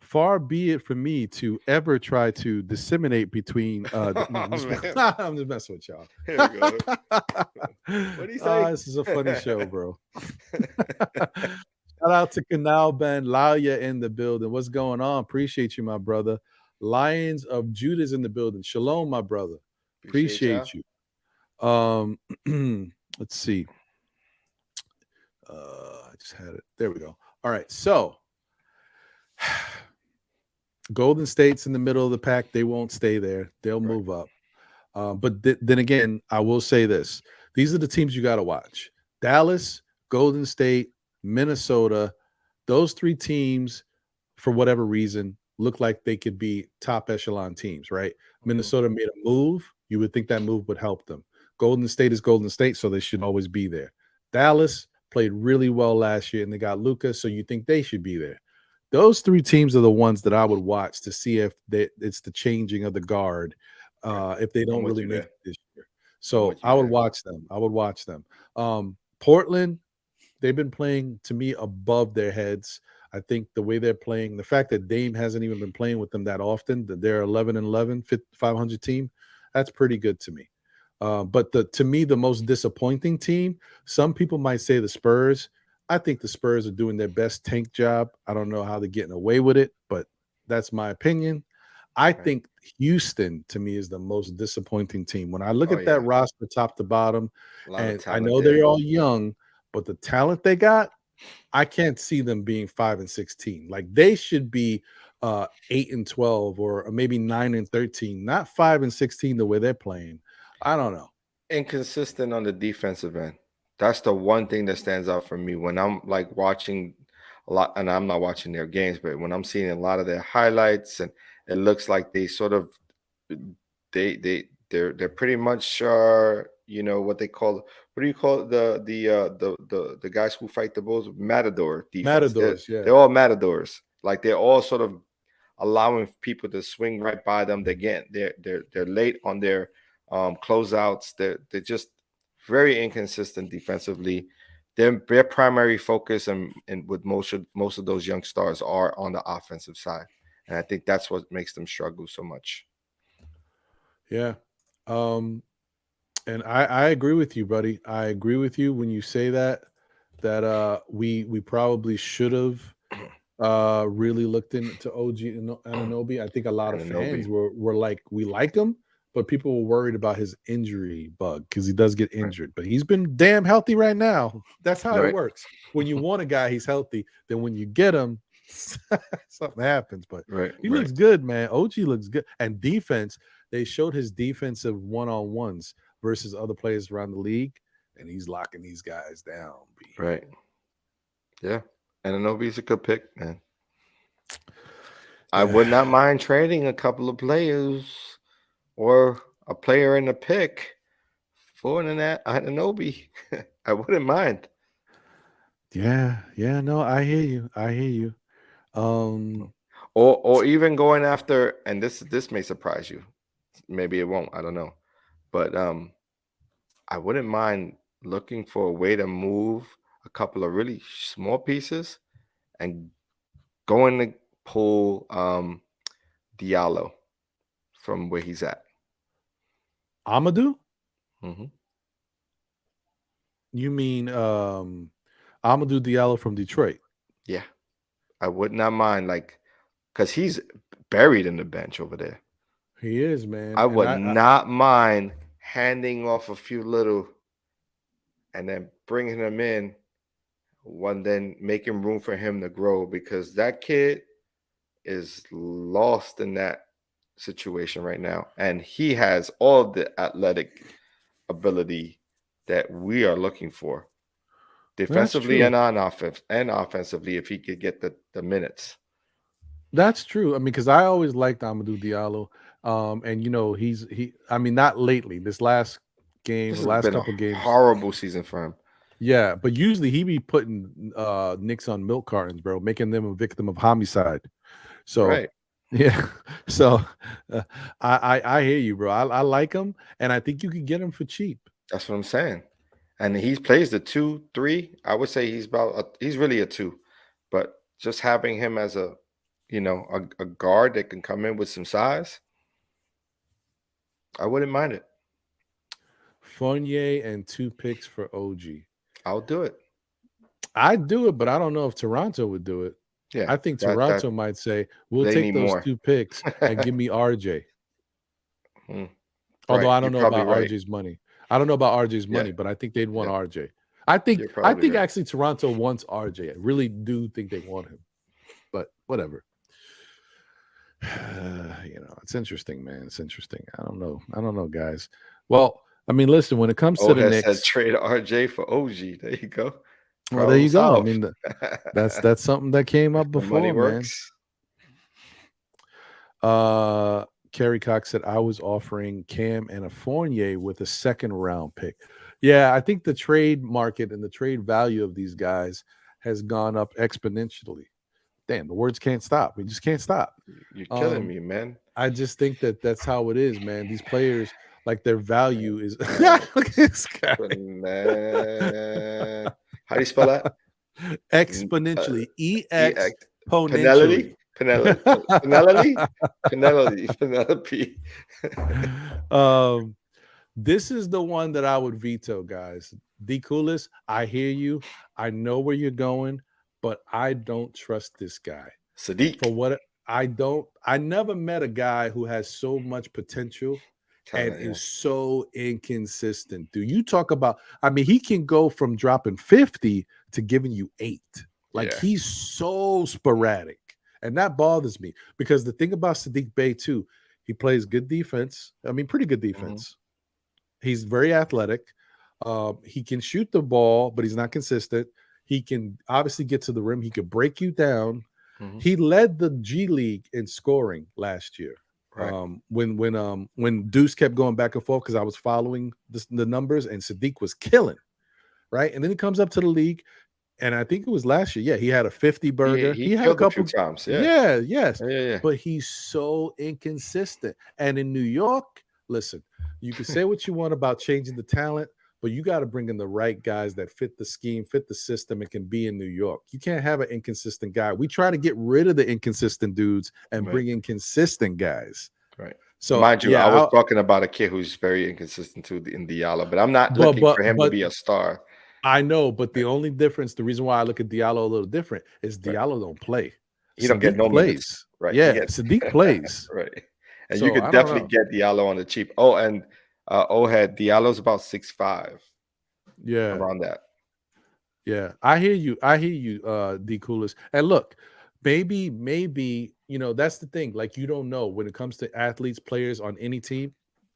far be it from me to ever try to disseminate between no, Oh, man. I'm just messing with Here we go. y'all. What do you say? This is a funny show, bro. Shout out to Canal Ben Laya in the building. What's going on? Appreciate you, my brother. Lions of Judah's in the building. Shalom, my brother. Appreciate y'all. Appreciate you. Um, let's see. I just had it. There we go. All right. So Golden State's in the middle of the pack. They won't stay there. They'll Right. move up. But then again, I will say this: these are the teams you got to watch: Dallas, Golden State, Minnesota. Those three teams, for whatever reason, look like they could be top echelon teams. Right? Mhm. Minnesota made a move. You would think that move would help them. Golden State is Golden State, so they should always be there. Dallas played really well last year, and they got Luka, so you think they should be there. Those three teams are the ones that I would watch to see if it's the changing of the guard Right. if they I'm don't with really you make there. it this year. I'm So with you I would there. watch them. I would watch them. Portland, they've been playing to me above their heads. I think the way they're playing, the fact that Dame hasn't even been playing with them that often, that they're 11-11, 500 team, that's pretty good to me. But to me, the most disappointing team, some people might say the Spurs. I think the Spurs are doing their best tank job. I don't know how they're getting away with it, but that's my opinion. I Right. think Houston to me is the most disappointing team. When I look Oh at that yeah. roster top to bottom, A lot of and I talent know there. they're all young, but the talent they got, I can't see them being 5-16. Like they should be 8-12 or maybe 9-13, not 5-16 the way they're playing. I don't know. Inconsistent on the defensive end. That's the one thing that stands out for me when I'm like watching a lot, and I'm not watching their games, but when I'm seeing a lot of their highlights, and it looks like they sort of they're pretty much what they call, what do you call it? The guys who fight the bulls, matador defense. Matadors, yeah. They're all matadors. Like they're all sort of allowing people to swing right by them. They're late on their closeouts. They're just very inconsistent defensively. Their primary focus and with most of those young stars are on the offensive side, and I think that's what makes them struggle so much. Yeah. Um, and I agree with you, buddy. I agree with you when you say that we probably should have really looked into OG Anunoby. I think a lot And of Anobi, fans were like, we like him, but people were worried about his injury bug because he does get right, injured. But he's been damn healthy right now. That's how it right, works. When you want a guy, he's healthy. Then when you get him, something happens. But right, he right. looks good, man. OG looks good. And defense, they showed his defensive one-on-ones versus other players around the league, and he's locking these guys down. B. Right. Yeah. And Anunoby's a good pick, man. I Yeah. would not mind trading a couple of players or a player in the pick for an Anunoby. I wouldn't mind. Yeah, no, I hear you. I hear you. Um, Or even going after, and this may surprise you. Maybe it won't. I don't know. But I wouldn't mind looking for a way to move a couple of really small pieces and going to pull Diallo from where he's at. Amadou? Hmm. You mean Amadou Diallo from Detroit? Yeah, I would not mind, like, because he's buried in the bench over there. He is, man. I And would not mind handing off a few little and then bringing him in, one then making room for him to grow, because that kid is lost in that situation right now, and he has all the athletic ability that we are looking for, that's defensively true. and on offense and offensively, if he could get the minutes. That's true. I mean, because I always liked Amadou Diallo. And I mean, not lately, this last game This or has last been a couple games. horrible season for him. Yeah, but usually he be putting Knicks on milk cartons, bro, making them a victim of homicide. So Right. yeah, so uh, I hear you, bro. I like him, and I think you can get him for cheap. That's what I'm saying. And he plays the 2-3. I would say he's really a two, but just having him as a guard that can come in with some size, I wouldn't mind it. Fournier and 2 picks for OG. I'll do it. I'd do it, but I don't know if Toronto would do it. Yeah, I think that Toronto might say, "We'll they take need those more. 2 picks and give me RJ." Hmm. Although Right, I you're don't know probably about right. RJ's money. I don't know about RJ's Yeah, money, but I think they'd want yeah, RJ. I think you're I probably think right. actually Toronto wants RJ. I really do think they want him, but whatever. It's interesting, man. It's interesting. I don't know. I don't know, guys. Well, I mean, listen, when it comes to Old the has said Knicks, trade RJ for OG. There you go. well, there Problem you go. I solved. mean, that's something that came up The money before, man. works. Kerry Cox said I was offering Cam and a Fournier with a second round pick. Yeah, I think the trade market and the trade value of these guys has gone up exponentially. Damn, the words can't stop. We just can't stop. You're killing Um, me, man. I just think that that's how it is, man. These players, like their value is. Uh, Look at this guy. How do you spell that? Exponentially, EX exponentially. Penelope, Penelope, Penelope. um, this is the one that I would veto, guys. D Coolest, I hear you. I know where you're going, but I don't trust this guy. For Sadiq. what I never met a guy who has so much potential and Talent, yeah. is so inconsistent. Do you talk about? I mean, he can go from dropping 50 to giving you 8. Like Yeah. he's so sporadic. And that bothers me because the thing about Sadiq Bey, too, he plays good defense. I mean, pretty good Mhm. defense. He's very athletic. He can shoot the ball, but he's not consistent. He can obviously get to the rim. He could break you down. Mhm. He led the G League in scoring last year. Right. When Deuce kept going back and forth because I was following the numbers and Sadiq was killing, right? And then he comes up to the league, and I think it was last year. Yeah, he had a 50 burger. He He had a killed a few couple. times. Yeah. Yeah, yes, Yeah. Yeah. but he's so inconsistent. And in New York, listen, you can say what you want about changing the talent, but you got to bring in the right guys that fit the scheme, fit the system, and can be in New York. You can't have an inconsistent guy. We try to get rid of the inconsistent dudes and Right. bring in consistent guys. Right. So Mind you, I was yeah, talking about a kid who's very inconsistent too in Diallo, but I'm not but looking but for him to but be a star. I know. But the only difference, the reason why I look at Diallo a little different, is Right. Diallo don't play. He don't get Sadiq no minutes. plays. Right. He Yeah, gets Sadiq plays. right. And you So could I don't definitely know. get Diallo on the cheap. Oh, and Ohead, Diallo's about 6'5", Yeah. around that. Yeah, I hear you. I hear you, D Coolest. And look, maybe, that's the thing. Like, you don't know when it comes to athletes, players on any team,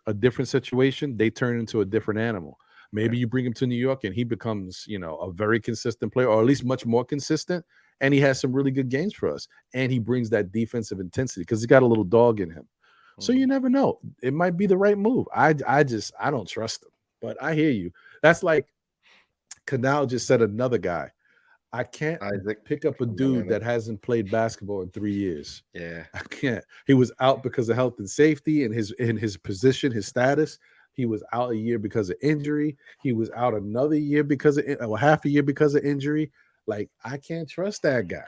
a different situation, they turn into a different animal. Maybe you bring him to New York and he becomes, a very consistent player, or at least much more consistent. And he has some really good games for us. And he brings that defensive intensity because he's got a little dog in him. So you never know. It might be the right move. I don't trust him. But I hear you. That's like Canal just said another guy. I can't Isaac pick up a from dude Atlanta. that hasn't played basketball in 3 years. Yeah. I can't. He was out because of health and safety and his position, his status. He was out a year because of injury. He was out another year because of half a year because of injury. Like, I can't trust that guy.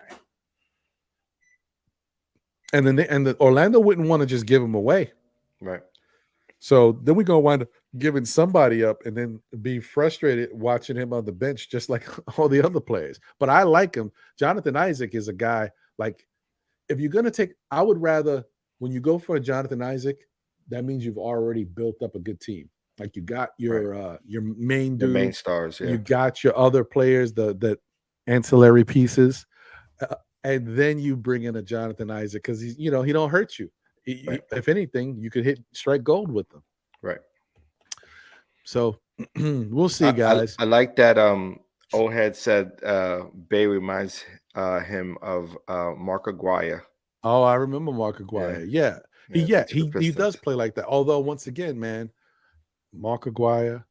And then the Orlando wouldn't want to just give him away. Right. So then we're gonna wind up giving somebody up and then be frustrated watching him on the bench, just like all the other players. But I like him. Jonathan Isaac is a guy, like, if you're gonna take, I would rather, when you go for a Jonathan Isaac, that means you've already built up a good team. Like, you got your main The main dude, stars. you Yeah. got your other players, the ancillary pieces, and then you bring in a Jonathan Isaac because he don't hurt you. Right. If anything, you could strike gold with them. Right. So we'll see, guys. I like that. Old head said Bay reminds him of Mark Aguirre. Oh, I remember Mark Aguirre. Yeah. To the He does Pistons. play like that. Although, once again, man, Mark Aguirre,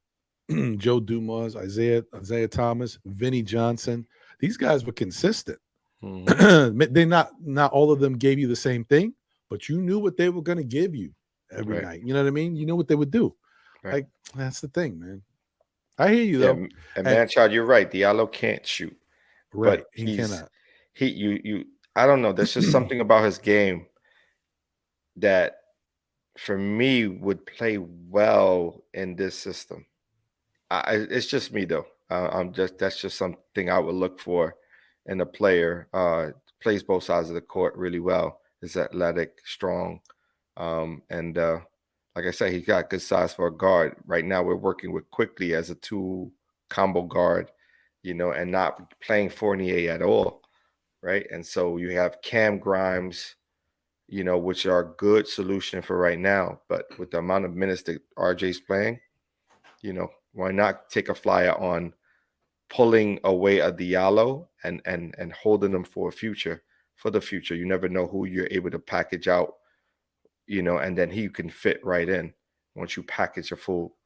Joe Dumas, Isaiah Thomas, Vinny Johnson, these guys were consistent. They not all of them gave you the same thing, but you knew what they were going to give you every Right. night. You know what I mean? You know what they would do. Right. Like, that's the thing, man. I hear you Yeah, though. and man, child, you're right. Diallo can't shoot, Right. but He cannot. you. I don't know. There's just something about his game that, for me, would play well in this system. It's just me though. That's just something I would look for in a player. Plays both sides of the court really well. Is athletic, strong, and like I said, he's got good size for a guard. Right now, we're working with Quickly as a two combo guard, and not playing Fournier at all, right? And so you have Cam Grimes, which are a good solution for right now. But with the amount of minutes that RJ's playing, why not take a flyer on pulling away a Diallo and holding them for the future. You never know who you're able to package out, and then he can fit right in once you package a full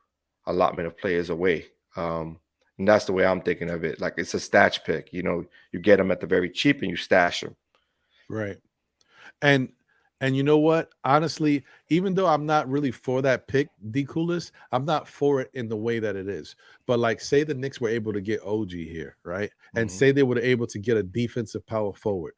allotment of players away. And that's the way I'm thinking of it. Like, it's a stash pick. You get them at the very cheap and you stash them. Right. And you know what? Honestly, even though I'm not really for that pick, D Coolest, I'm not for it in the way that it is. But, like, say the Knicks were able to get OG here, right? And say they were able to get a defensive power forward.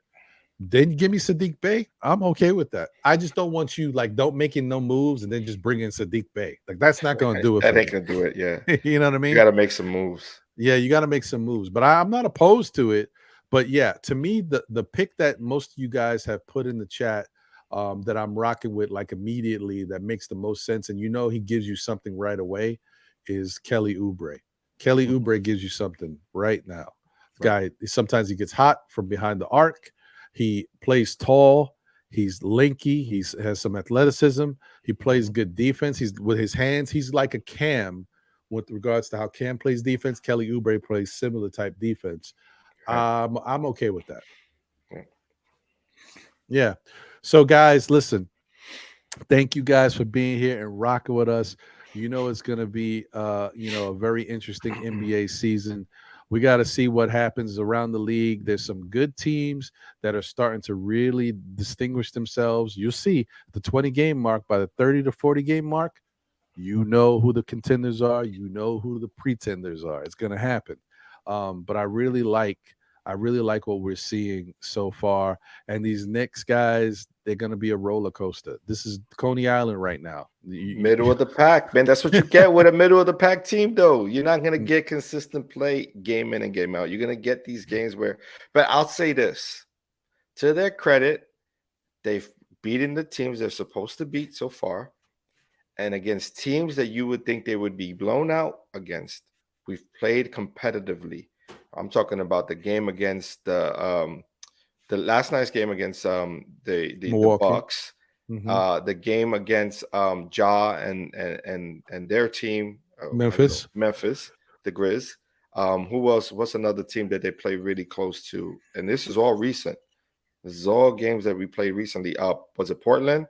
Then give me Sadiq Bey. I'm okay with that. I just don't want you, like, don't making no moves and then just bring in Sadiq Bey. Like, that's not going to do it for That ain't me. gonna do it. Yeah, You know what I you mean? got to make some moves. Yeah, you got to make some moves. But I'm not opposed to it. But yeah, to me, the pick that most of you guys have put in the chat, that I'm rocking with, like, immediately, that makes the most sense, and he gives you something right away, is Kelly Oubre. Kelly Oubre gives you something right now. Guy, sometimes he gets hot from behind the arc. He plays tall. He's lanky. He has some athleticism. He plays good defense. He's with his hands. He's like a Cam with regards to how Cam plays defense. Kelly Oubre plays similar type defense. I'm okay with that. Yeah. So, guys, listen. Thank you guys for being here and rocking with us. It's going to be, a very interesting NBA season. We got to see what happens around the league. There's some good teams that are starting to really distinguish themselves. You'll see the 20 game mark, by the 30 to 40 game mark, you know who the contenders are. You know who the pretenders are. It's going to happen. But I really like what we're seeing so far. And these Knicks guys, they're going to be a roller coaster. This is Coney Island right now. Middle of the pack, man. That's what you get with a middle of the pack team, though. You're not going to get consistent play game in and game out. You're going to get these games where, but I'll say this, to their credit, they've beaten the teams they're supposed to beat so far. And against teams that you would think they would be blown out against, we've played competitively. I'm talking about the game against the last night's game against the Bucks, the game against Ja and their team I don't know, Memphis. Memphis, the Grizz. Who else? What's another team that they play really close to? And this is all recent. This is all games that we played recently. Was it Portland?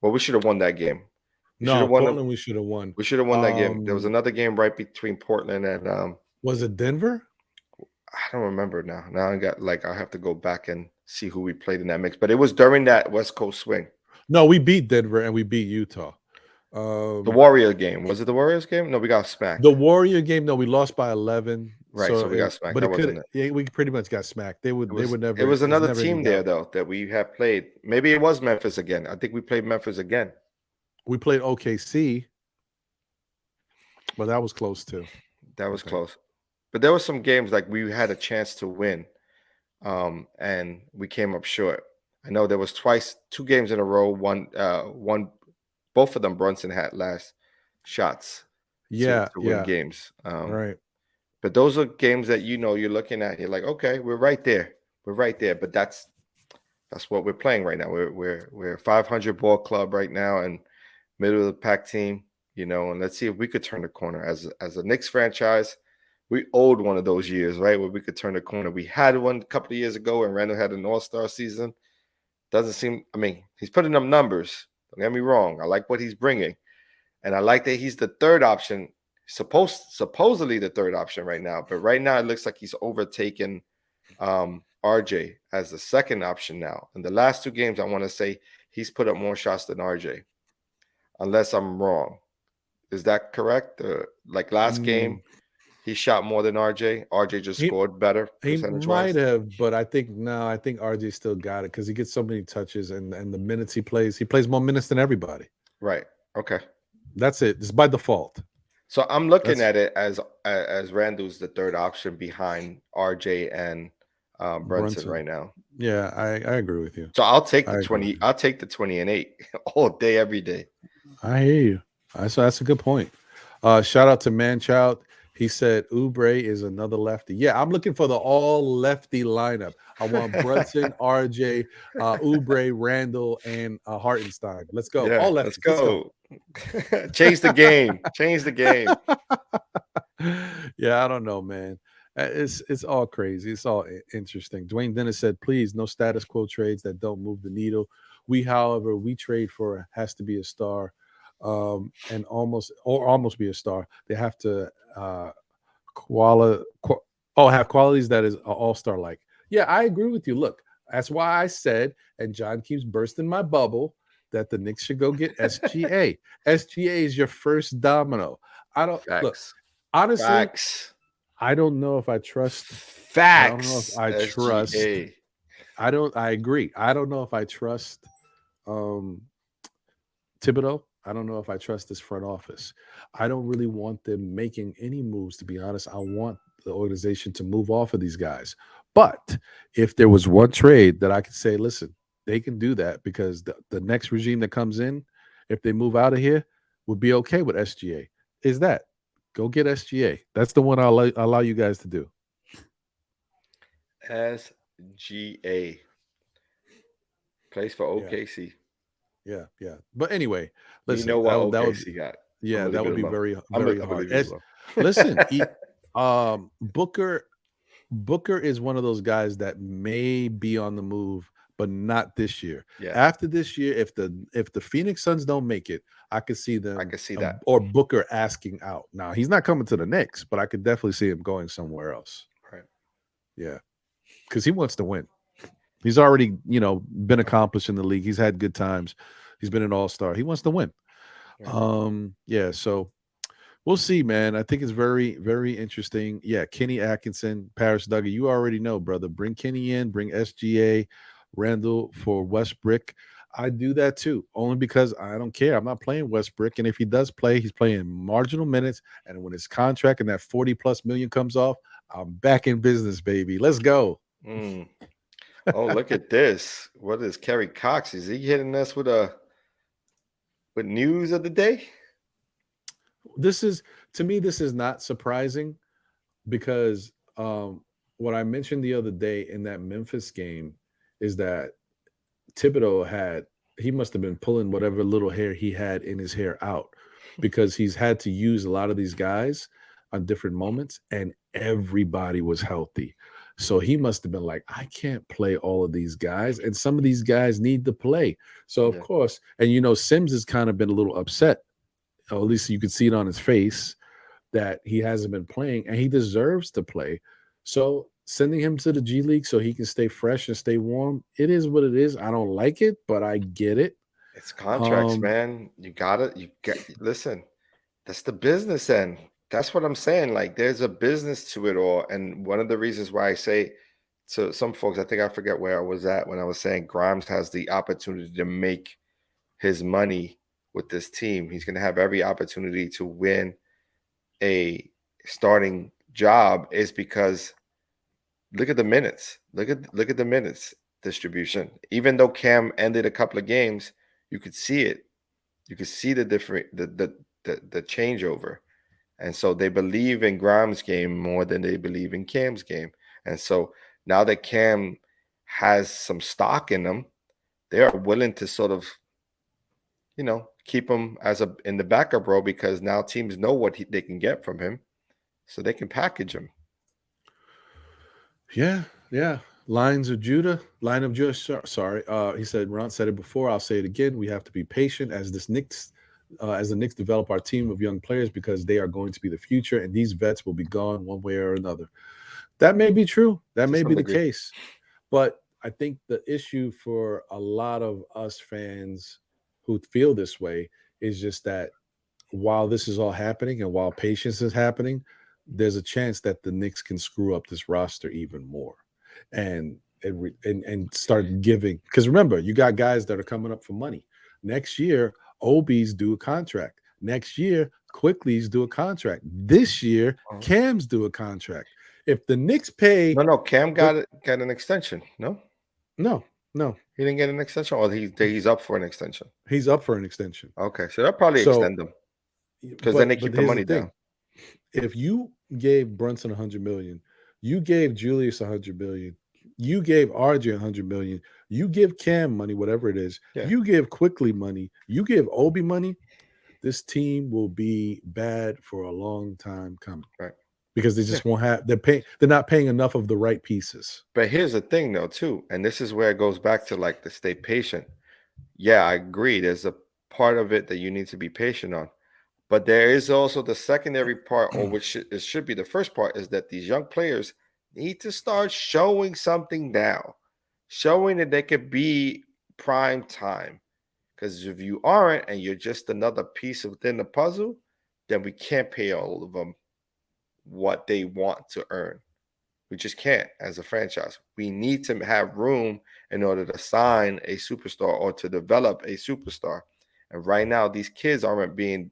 Well, we should have won that game. We should No, have won. Portland. We should have won. We should have won that game. There was another game right between Portland and Was it Denver? I don't remember now. Now I got I have to go back and see who we played in that mix. But it was during that West Coast swing. No, we beat Denver and we beat Utah. The Warrior game. Was it the Warriors game? No, we got smacked. The Warrior game, no, we lost by 11. Right, so we got smacked. But that wasn't it. Yeah, we pretty much got smacked. They would never. It was another team there though that we have played. Maybe it was Memphis again. I think we played Memphis again. We played OKC, but that was close too. That was close. But there were some games like we had a chance to win, and we came up short. I know there was two games in a row. One, both of them Brunson had last shots. To win games. Right. But those are games that you're looking at. You're like, okay, we're right there. We're right there. But that's what we're playing right now. We're a 500 ball club right now and middle of the pack team. And let's see if we could turn the corner as a Knicks franchise. We owed one of those years, right, where we could turn the corner. We had one a couple of years ago, and Randall had an all-star season. Doesn't seem. I mean, he's putting up numbers. Don't get me wrong. I like what he's bringing, and I like that he's the third option. Supposedly the third option right now, but right now it looks like he's overtaken RJ as the second option now. In the last two games, I want to say he's put up more shots than RJ, unless I'm wrong. Is that correct? Like last game, he shot more than RJ. RJ just scored better. He might have, but I think RJ still got it because he gets so many touches and the minutes he plays more minutes than everybody. Right. Okay. That's it. It's by default. So I'm looking at it as Randall's the third option behind RJ and Brunson right now. Yeah, I agree with you. So I'll take the 20. I'll take the 20 and 8 all day, every day. I hear you. So that's a good point. Shout out to Manchild. He said Oubre is another lefty. Yeah, I'm looking for the all lefty lineup. I want Brunson, RJ, Oubre, Randall, and Hartenstein. Let's go. Yeah, all lefties. Let's go. Change the game. Change the game. Yeah, I don't know, man. It's all crazy. It's all interesting. Dwayne Dennis said, please, no status quo trades that don't move the needle. However, we trade for has to be a star. And almost be a star. They have to have qualities that is an all-star like. Yeah, I agree with you. Look, that's why I said, and John keeps bursting my bubble, that the Knicks should go get SGA. SGA is your first domino. I don't look, honestly, I don't know if I trust facts. I don't know if I trust SGA. I agree. I don't know if I trust Thibodeau. I don't know if I trust this front office. I don't really want them making any moves, to be honest. I want the organization to move off of these guys. But if there was one trade that I could say, listen, they can do that because the next regime that comes in, if they move out of here, would be okay with SGA. Is that go get SGA? That's the one I'll allow you guys to do. SGA plays for OKC. Yeah. But anyway, listen. You know what OKC got? Yeah, that would be very hard. Listen, Booker is one of those guys that may be on the move, but not this year. Yeah. After this year, if the Phoenix Suns don't make it, I could see them. I could see that. Or Booker asking out. Now he's not coming to the Knicks, but I could definitely see him going somewhere else. Right. Yeah, because he wants to win. He's already, been accomplished in the league. He's had good times. He's been an all-star. He wants to win. Yeah. So we'll see, man. I think it's very, very interesting. Yeah, Kenny Atkinson, Paris Duggar. You already know, brother. Bring Kenny in. Bring SGA, Randall for Westbrook. I do that too, only because I don't care. I'm not playing Westbrook, and if he does play, he's playing marginal minutes. And when his contract and that 40+ million comes off, I'm back in business, baby. Let's go. Oh, look at this. What is Kerry Cox? Is he hitting us with news of the day? To me, this is not surprising because what I mentioned the other day in that Memphis game is that Thibodeau he must have been pulling whatever little hair he had in his hair out because he's had to use a lot of these guys on different moments, and everybody was healthy. So he must have been like, I can't play all of these guys, and some of these guys need to play. So of Yeah. course, and Sims has kind of been a little upset, or at least you could see it on his face, that he hasn't been playing, and he deserves to play. So sending him to the G League so he can stay fresh and stay warm, it is what it is. I don't like it, but I get it. It's contracts, Um, man. You got it. You get listen. That's the business end. That's what I'm saying. Like there's a business to it all. And one of the reasons why I say to some folks, I think I forget where I was at when I was saying Grimes has the opportunity to make his money with this team. He's going to have every opportunity to win a starting job is because look at the minutes. Look at the minutes distribution. Even though Cam ended a couple of games, you could see it. You could see the different the changeover. And so they believe in Grimes' game more than they believe in Cam's game. And so now that Cam has some stock in them, they are willing to sort of, keep him as in the backup role because now teams know what they can get from him, so they can package him. yeah, yeah. Line of Judah. Sorry, he said. Ron said it before. I'll say it again. We have to be patient as the Knicks develop our team of young players because they are going to be the future, and these vets will be gone one way or another. That may be true. That To may some be the degree. case. But I think the issue for a lot of us fans who feel this way is just that while this is all happening and while patience is happening, there's a chance that the Knicks can screw up this roster even more, and and start giving. Because remember, you got guys that are coming up for money next year. Obi's do a contract next year. Quickly's do a contract this year. Oh. Cam's do a contract. If the Knicks pay, No, Cam the, got an extension. No, no, no, he didn't get an extension, or he's up for an extension. he's up for an extension. Okay, so they'll probably So, extend him because then they keep but the here's the money down. thing: if you gave Brunson 100 million, you gave Julius 100 million, you gave RJ 100 million, you give Cam money, whatever it is, Yeah, you give Quickly money, you give Obi money, this team will be bad for a long time coming right. because they Yeah. just won't have. They're not paying enough of the right pieces. But here's the thing, though, too, and this is where it goes back to like the stay patient. Yeah, I agree. There's a part of it that you need to be patient on. But there is also the secondary part, or it should be the first part, is that these young players need to start showing something now, showing that they could be prime time. Because if you aren't and you're just another piece within the puzzle, then we can't pay all of them what they want to earn. We just can't as a franchise. We need to have room in order to sign a superstar or to develop a superstar. And right now, these kids aren't being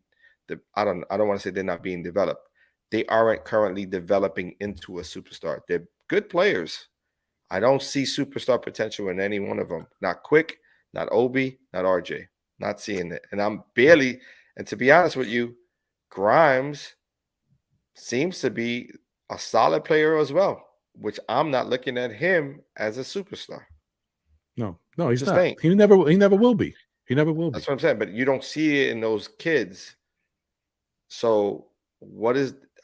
I don't want to say they're not being developed. They aren't currently developing into a superstar. They're good players. I don't see superstar potential in any one of them. Not Quick, not Obi, not RJ. Not seeing it. And and to be honest with you, Grimes seems to be a solid player as well, which I'm not looking at him as a superstar. No, no, he's Just not. ain't. He never will be. He never will That's be. what I'm saying. But you don't see it in those kids. So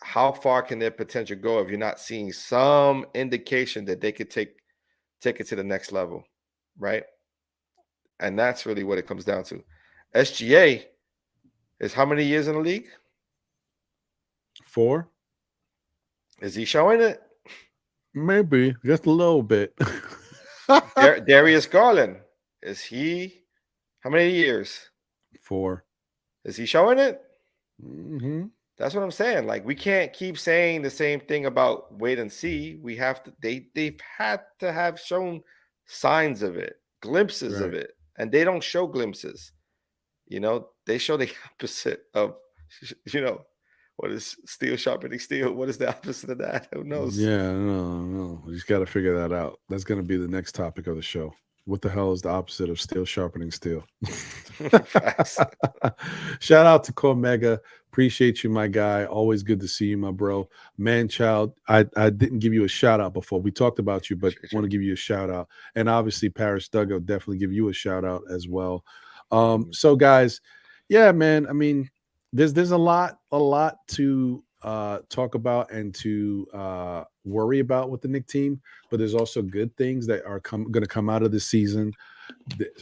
how far can their potential go if you're not seeing some indication that they could take it to the next level, right? And that's really what it comes down to. SGA is how many years in the league? 4, Is he showing it? maybe just a little bit. Darius Garland, is he how many years? 4. Is he showing it? Mm-hmm. That's what I'm saying. Like we can't keep saying the same thing about wait and see. We have to. They've had to have shown signs of it, glimpses of Right. it, and they don't show glimpses. They show the opposite of. What is steel sharpening steel? What is the opposite of that? Who knows? Yeah, no. We just got to figure that out. That's going to be the next topic of the show. What the hell is the opposite of steel sharpening steel? Facts. Shout out to Cormega. Appreciate you, my guy. Always good to see you, my bro. Man child, I didn't give you a shout out before. We talked about you, but want to give you a shout out. And obviously, Paris Doug, I'll definitely give you a shout out as well. So, guys, yeah, man. I mean, there's a lot to talk about and to worry about with the Nick team, but there's also good things that are going to come out of this season.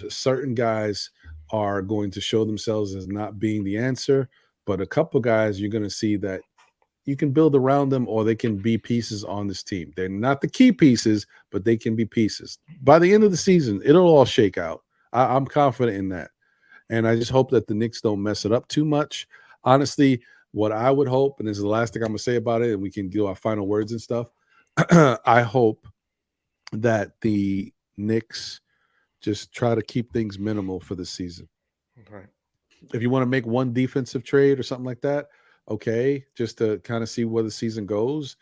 Certain guys are going to show themselves as not being the answer, but a couple guys you're going to see that you can build around them or they can be pieces on this team. They're not the key pieces, but they can be pieces. By the end of the season, it'll all shake out. I'm confident in that. And I just hope that the Knicks don't mess it up too much. Honestly, what I would hope, and this is the last thing I'm going to say about it, and we can do our final words and stuff. I hope that the Knicks just try to keep things minimal for the season. Right. If you want to make one defensive trade or something like that, okay, just to kind of see where the season goes,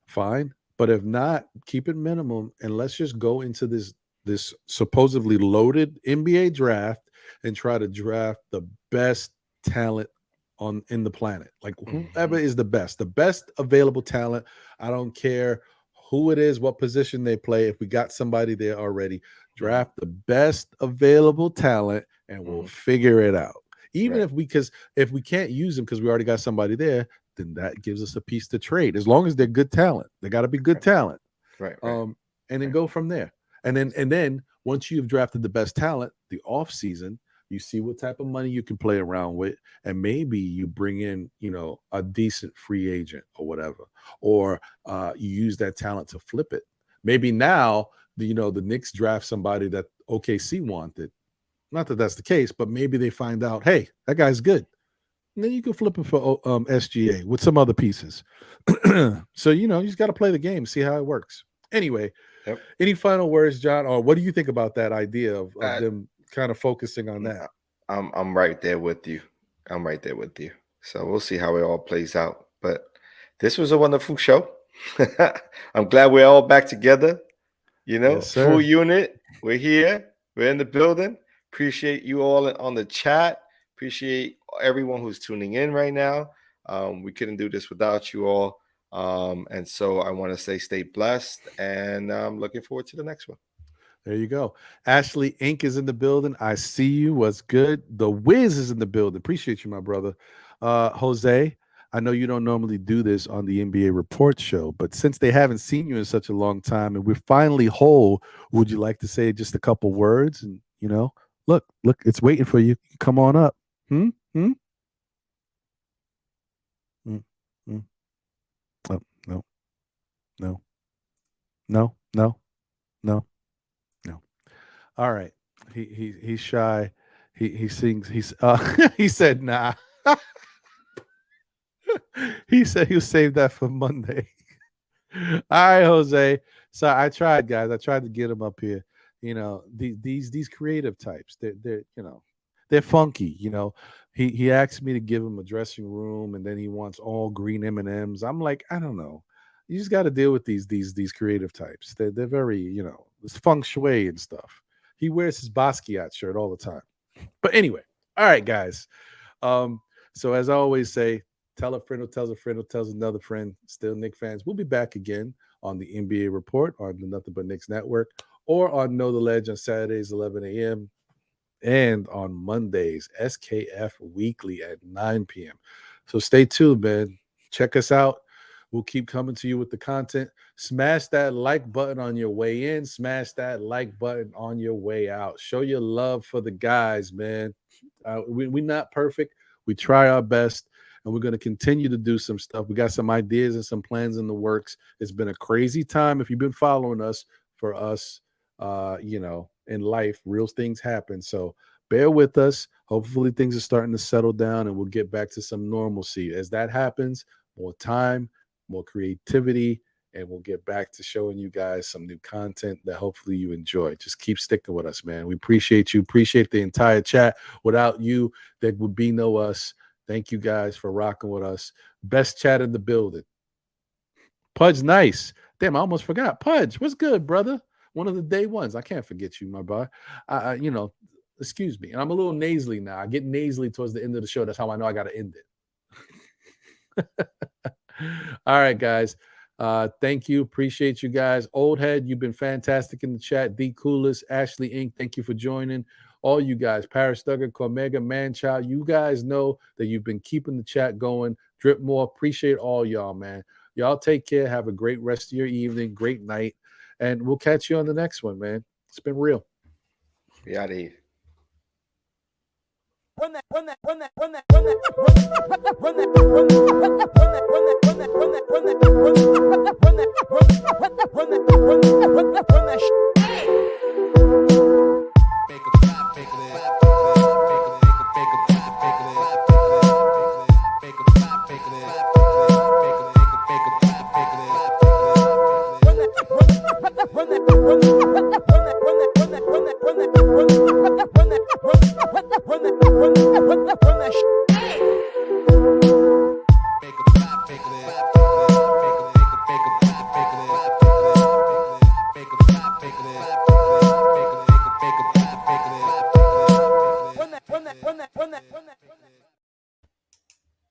fine. But if not, keep it minimum and let's just go into this supposedly loaded NBA draft and try to draft the best talent on in the planet. Like Mm-hmm. whoever is the best available talent. I don't care who it is, what position they play. If we got somebody there already, Mm-hmm. draft the best available talent and we'll Mm-hmm. figure it out. Even Right. because if we can't use them because we already got somebody there, then that gives us a piece to trade. As long as they're good talent, they got to be good Right. talent, Right. Right. um, and then Right. go from there. And then once you've drafted the best talent, the off season, you see what type of money you can play around with, and maybe you bring in a decent free agent or whatever, or you use that talent to flip it. Maybe now the Knicks draft somebody that OKC wanted. Not that that's the case, but maybe they find out, hey, that guy's good. And then you can flip him for SGA with some other pieces. So you just got to play the game, see how it works. Anyway, Yep. any final words, John? Or what do you think about that idea of Uh, them kind of focusing on that? I'm right there with you. I'm right there with you. So we'll see how it all plays out. But this was a wonderful show. I'm glad we're all back together. Yes, Full sir. unit. We're here. We're in the building. Appreciate you all on the chat. Appreciate everyone who's tuning in right now. We couldn't do this without you all. And so I want to say stay blessed and I'm looking forward to the next one. There you go. Ashley Inc. is in the building. I see you. What's good? The Wiz is in the building. Appreciate you, my brother. Jose, I know you don't normally do this on the NBA Report show, but since they haven't seen you in such a long time and we're finally whole, would you like to say just a couple words? And, look, it's waiting for you. Come on up. Hmm? Hmm? Mm, mm. Oh, no, no, no, no, no, no. All right. He's shy. He sings. He said nah. He said he'll save that for Monday. All right, Jose. So I tried, guys. I tried to get him up here. These creative types. They're funky. He asked me to give him a dressing room, and then he wants all green M&Ms. I'm like, I don't know. You just got to deal with these creative types. They're very it's feng shui and stuff. He wears his Basquiat shirt all the time. But anyway, all right, guys. Um, so as I always say, tell a friend who tells a friend who tells another friend. Still Nick fans. We'll be back again on the NBA Report on the Nothing But Knicks Network or on Know the Ledge on Saturdays 11 a.m. and on Mondays SKF Weekly at 9 p.m. So stay tuned, man. Check us out. We'll keep coming to you with the content. Smash that like button on your way in. Smash that like button on your way out. Show your love for the guys, man. We're not perfect. We try our best, and we're going to continue to do some stuff. We got some ideas and some plans in the works. It's been a crazy time. If you've been following us, for us, in life, real things happen. So bear with us. Hopefully, things are starting to settle down, and we'll get back to some normalcy. As that happens, more time, more creativity, and we'll get back to showing you guys some new content that hopefully you enjoy. Just keep sticking with us, man. We appreciate you. Appreciate the entire chat. Without you, there would be no us. Thank you guys for rocking with us. Best chat in the building. Pudge, nice. Damn, I almost forgot. Pudge, what's good, brother? One of the day ones. I can't forget you, my boy. Excuse me. And I'm a little nasally now. I get nasally towards the end of the show. That's how I know I got to end it. All right, guys. Thank you. Appreciate you guys. Old Head, you've been fantastic in the chat. The coolest. Ashley Inc., thank you for joining. all you guys, Paris Duggar, Cormega, Manchild, you guys know that you've been keeping the chat going. Drip more. Appreciate all y'all, man. Y'all take care. Have a great rest of your evening, great night. And we'll catch you on the next one, man. It's been real. We out of here.